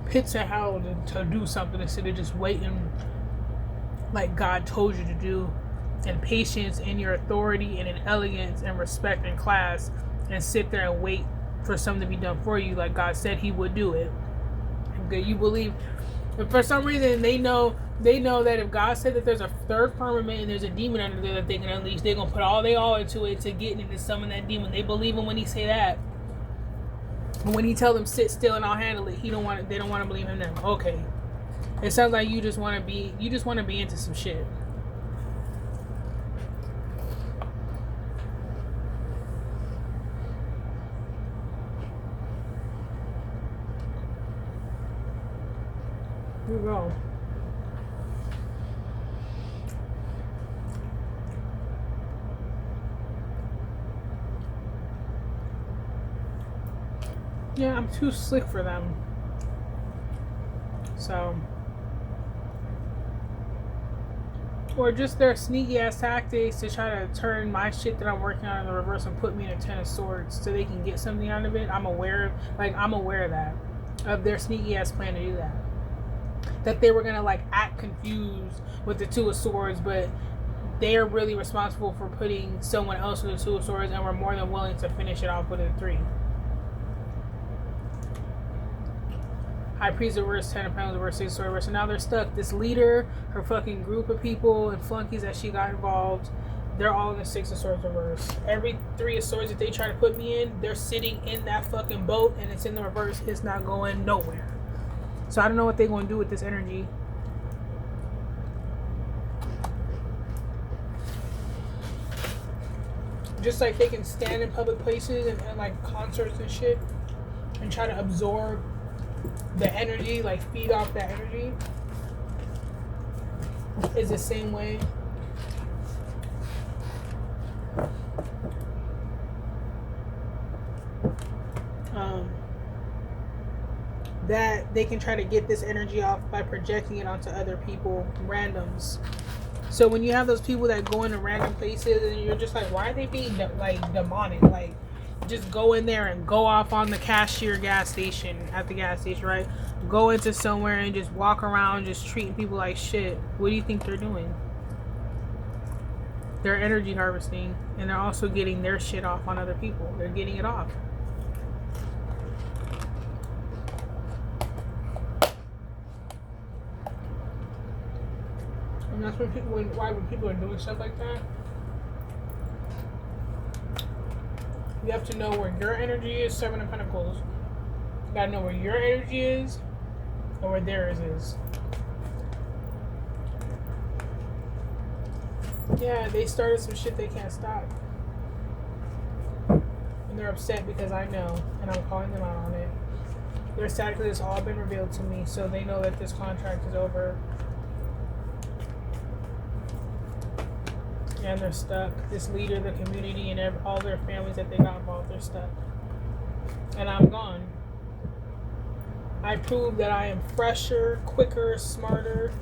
pits of hell to do something instead of just waiting like God told you to do, and patience and your authority and in elegance and respect and class, and sit there and wait for something to be done for you like God said he would do it. Okay, you believe, but for some reason they know that if God said that there's a third firmament and there's a demon under there that they can unleash, they're gonna put all they all into it to get into summon that demon. They believe him when he say that. But when he tell them sit still and I'll handle it, they don't want to believe him then. Okay. It sounds like you just want to be into some shit. Here we go. Yeah, I'm too slick for them. So, or just their sneaky ass tactics to try to turn my shit that I'm working on in the reverse and put me in a 10 of swords so they can get something out of it. I'm aware of that, of their sneaky ass plan to do that. That they were gonna like act confused with the 2 of swords, but they're really responsible for putting someone else with the 2 of swords, and we're more than willing to finish it off with a 3. High Priest reverse, 10 of Pentacles reverse, 6 of Swords reverse. So now they're stuck. This leader, her fucking group of people and flunkies that she got involved, they're all in the 6 of Swords reverse. Every 3 of Swords that they try to put me in, they're sitting in that fucking boat and it's in the reverse. It's not going nowhere. So I don't know what they're going to do with this energy. Just like they can stand in public places and like concerts and shit and try to absorb the energy, like feed off that energy, is the same way that they can try to get this energy off by projecting it onto other people, randoms. So when you have those people that go into random places and you're just like, why are they being like demonic? Like, just go in there and go off on the cashier at the gas station, right? Go into somewhere and just walk around just treating people like shit. What do you think they're doing? They're energy harvesting, and they're also getting their shit off on other people. They're getting it off. And that's when people are doing stuff like that, You have to know where your energy is. 7 of Pentacles. You gotta know where your energy is and where theirs is. Yeah, they started some shit they can't stop. And they're upset because I know, and I'm calling them out on it. They're sad because it's all been revealed to me, so they know that this contract is over. And they're stuck. This leader, the community, and all their families that they got involved, they're stuck. And I'm gone. I proved that I am fresher, quicker, smarter,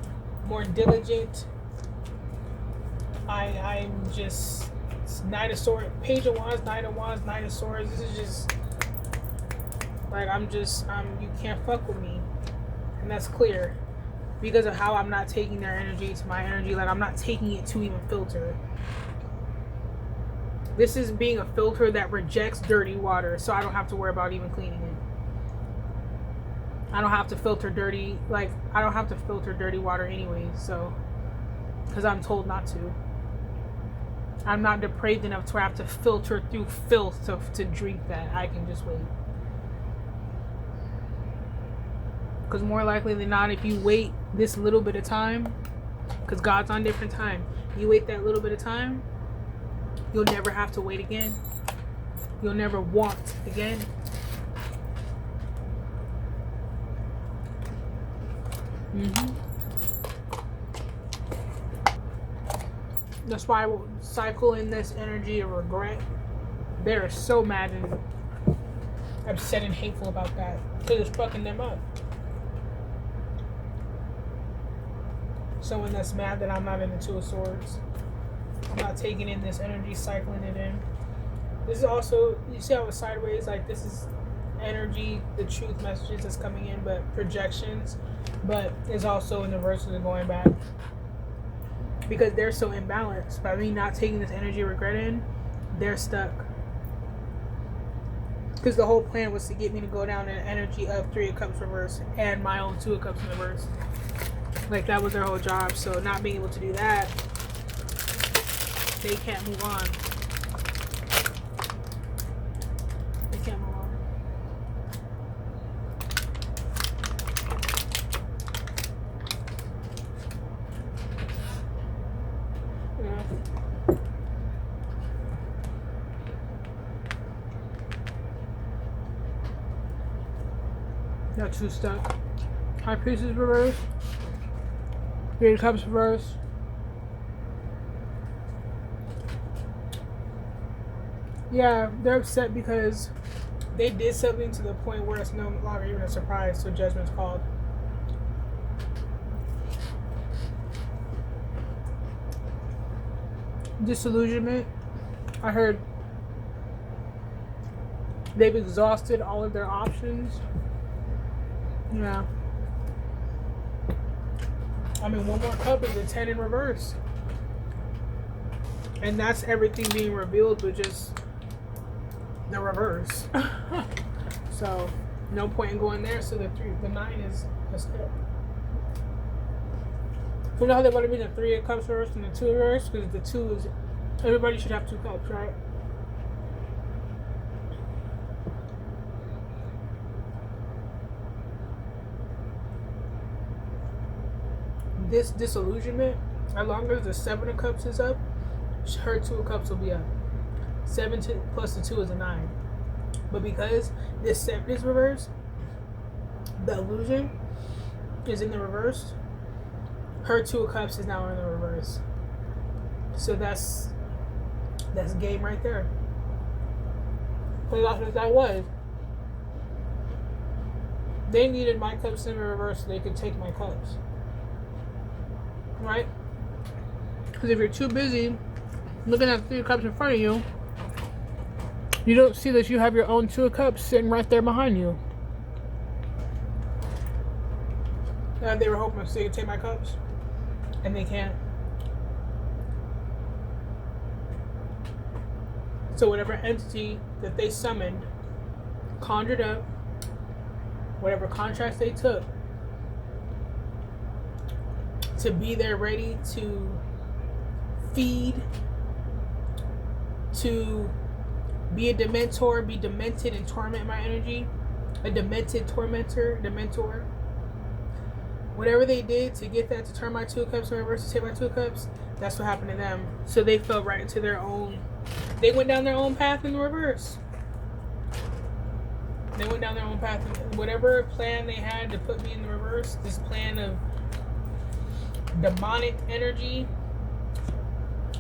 more diligent. I'm just Knight of Swords, Page of Wands, Knight of Wands, Knight of Swords. This is just like you can't fuck with me, and that's clear because of how I'm not taking their energy to my energy. Like, I'm not taking it to even filter. This is being a filter that rejects dirty water, so I don't have to worry about even cleaning it. I don't have to filter dirty, I don't have to filter dirty water anyways, so, because I'm told not to. I'm not depraved enough to have to filter through filth to drink that. I can just wait. Because more likely than not, if you wait this little bit of time, because God's on different time, you wait that little bit of time, you'll never have to wait again. You'll never want again. That's why I will cycle in this energy of regret. They're so mad and upset and hateful about that because it's fucking them up. Someone that's mad that I'm not in the Two of Swords. I'm not taking in this energy, cycling it in. This is also, you see how it's sideways? Like, this is energy, the truth messages that's coming in, but projections. But it's also in the verses of going back. Because they're so imbalanced. By me not taking this energy of regret in, they're stuck. Because the whole plan was to get me to go down an energy of 3 of Cups reverse and my own 2 of Cups in reverse. Like, that was their whole job. So not being able to do that, they can't move on. They can't move on. Yeah. Not too stuck. High Priestess reverse. 3 of Cups reverse. Yeah, they're upset because they did something to the point where it's no longer even a surprise, so judgment's called. Disillusionment. I heard they've exhausted all of their options. Yeah. I mean, one more cup is a 10 in reverse. And that's everything being revealed, but just the reverse. So, no point in going there. So the 9 is a step. You know how they want to be the 3 of Cups reverse and the 2 reverse? Because the 2 is, everybody should have 2 cups, right? This disillusionment, as long as the 7 of Cups is up, her 2 of Cups will be up. 7 plus the 2 is a 9. But because this 7 is reversed, the illusion is in the reverse. Her 2 of Cups is now in the reverse. So that's game right there. Because that's what that was. They needed my cups in the reverse so they could take my cups. Right? Because if you're too busy looking at 3 of Cups in front of you, you don't see that you have your own 2 of Cups sitting right there behind you. And they were hoping they could take my cups, and they can't. So whatever entity that they summoned, conjured up, whatever contracts they took, to be there ready to feed, to Be a Dementor, be demented and torment my energy. A demented tormentor, Dementor. Whatever they did to get that to turn my 2 cups in reverse to take my 2 cups, that's what happened to them. So they fell right into their own. They went down their own path in the reverse. They went down their own path. Whatever plan they had to put me in the reverse, this plan of demonic energy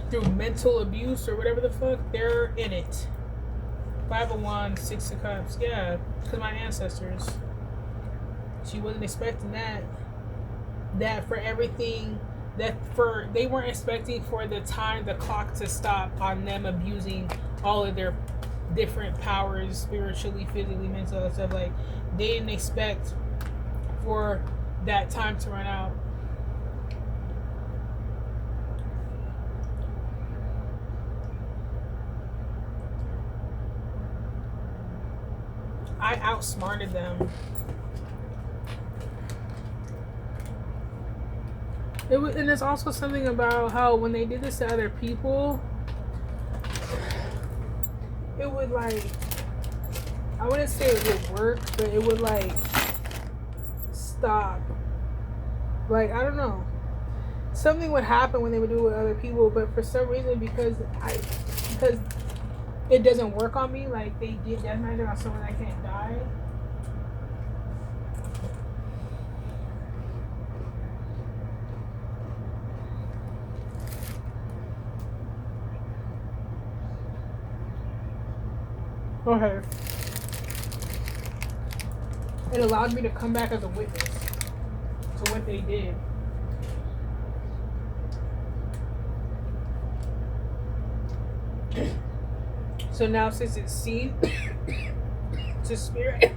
through mental abuse or whatever the fuck, they're in it. 5 of Wands, 6 of Cups. Yeah, because my ancestors. She wasn't expecting that. That for everything, they weren't expecting for the clock to stop on them abusing all of their different powers, spiritually, physically, mentally, and stuff. Like, they didn't expect for that time to run out. I outsmarted them. And there's also something about how when they did this to other people, it would like, I wouldn't say it would work, but it would like stop. Like, I don't know. Something would happen when they would do it with other people, but for some reason, because it doesn't work on me, like they did death magic on someone that can't die. Okay. It allowed me to come back as a witness to what they did. So now, since it's seen to spirit,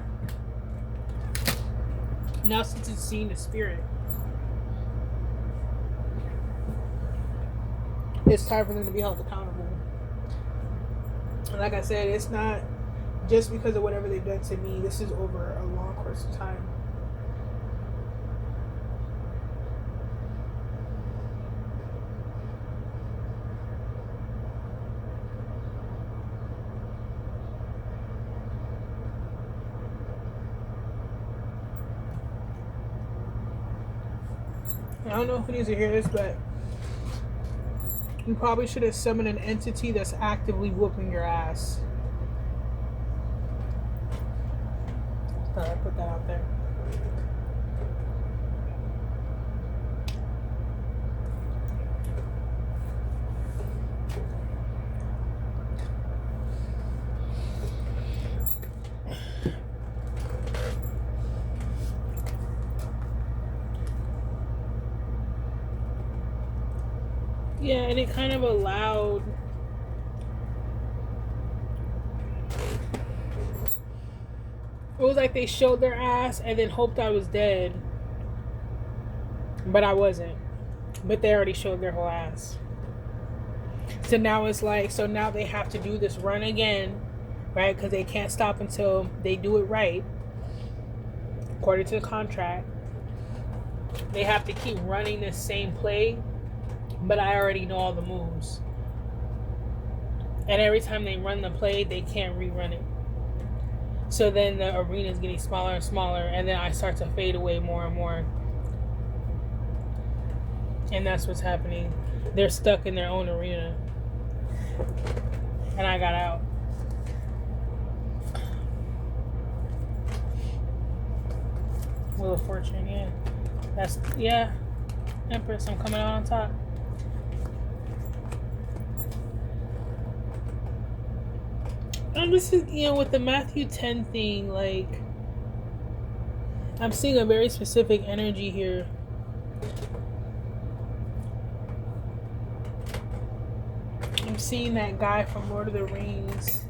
it's time for them to be held accountable. And like I said, it's not just because of whatever they've done to me. This is over a long course of time. I don't know if you need to hear this, but you probably should have summoned an entity that's actively whooping your ass. Thought I'd put that out there. Yeah, and it kind of allowed it was like they showed their ass and then hoped I was dead. But I wasn't. But they already showed their whole ass. So now it's like, so now they have to do this run again, right? Because they can't stop until they do it right, according to the contract. They have to keep running this same play, but I already know all the moves. And every time they run the play, they can't rerun it. So then the arena is getting smaller and smaller, and then I start to fade away more and more. And that's what's happening. They're stuck in their own arena. And I got out. Wheel of Fortune, yeah. That's, yeah. Empress, I'm coming out on top. I'm just, with the Matthew 10 thing, like, I'm seeing a very specific energy here. I'm seeing that guy from Lord of the Rings,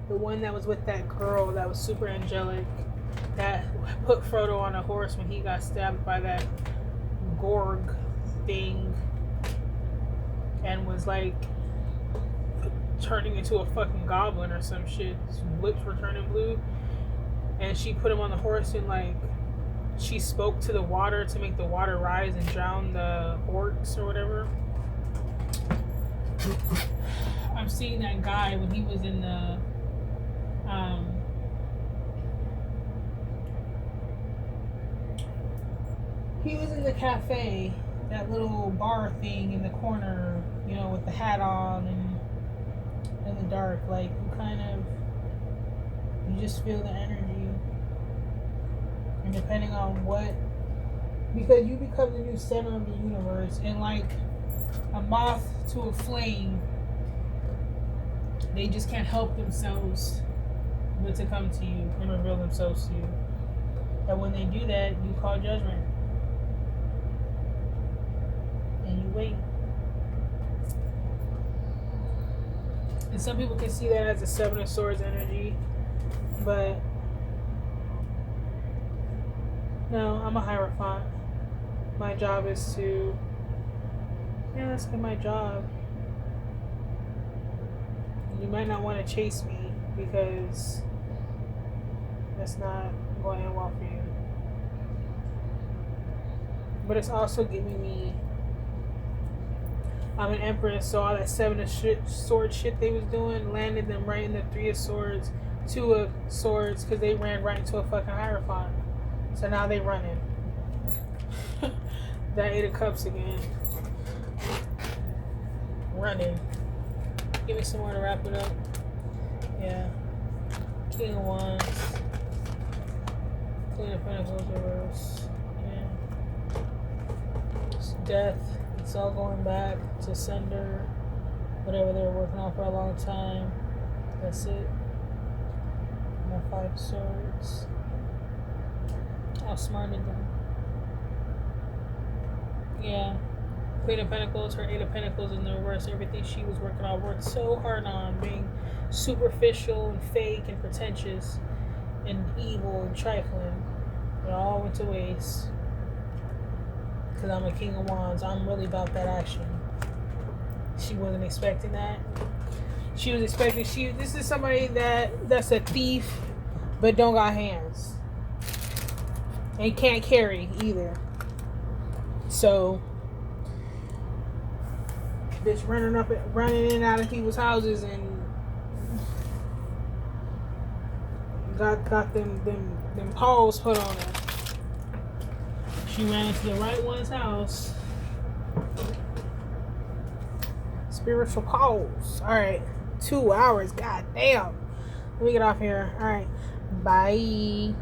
the one that was with that girl that was super angelic, that put Frodo on a horse when he got stabbed by that Gorg thing and was like turning into a fucking goblin or some shit. His lips were turning blue, and she put him on the horse and like she spoke to the water to make the water rise and drown the orcs or whatever. I'm seeing that guy when he was in the Um, he was in the cafe, that little bar thing in the corner, you know, with the hat on and in the dark. Like, you kind of, you just feel the energy. And depending on what, because you become the new center of the universe, and like a moth to a flame, they just can't help themselves but to come to you and reveal themselves to you. And when they do that, you call judgment. And you wait. And some people can see that as a Seven of Swords energy, but no, I'm a Hierophant. My job is to, yeah, that's my job. You might not want to chase me because that's not going to end well for you. But it's also giving me, I'm an Empress, so all that Seven of Swords shit they was doing landed them right in the Three of Swords, Two of Swords, because they ran right into a fucking Hierophant. So now they running. That Eight of Cups again. Running. Give me some more to wrap it up. Yeah. King of Wands. Queen of Pentacles reverse. Yeah. It's death. It's all going back to sender. Whatever they were working on for a long time. That's it. My Five of Swords. Outsmarted them. Yeah. Queen of Pentacles, her Eight of Pentacles in the reverse. Everything she was working on, worked so hard on, being superficial and fake and pretentious and evil and trifling. It all went to waste. Because I'm a King of Wands. I'm really about that action. She wasn't expecting that. She was expecting, this is somebody that's a thief, but don't got hands. And can't carry either. So, bitch running in and out of people's houses and got them paws put on her. She ran into the right one's house. Spiritual paws. Alright. 2 hours. God damn. Let me get off here. Alright. Bye.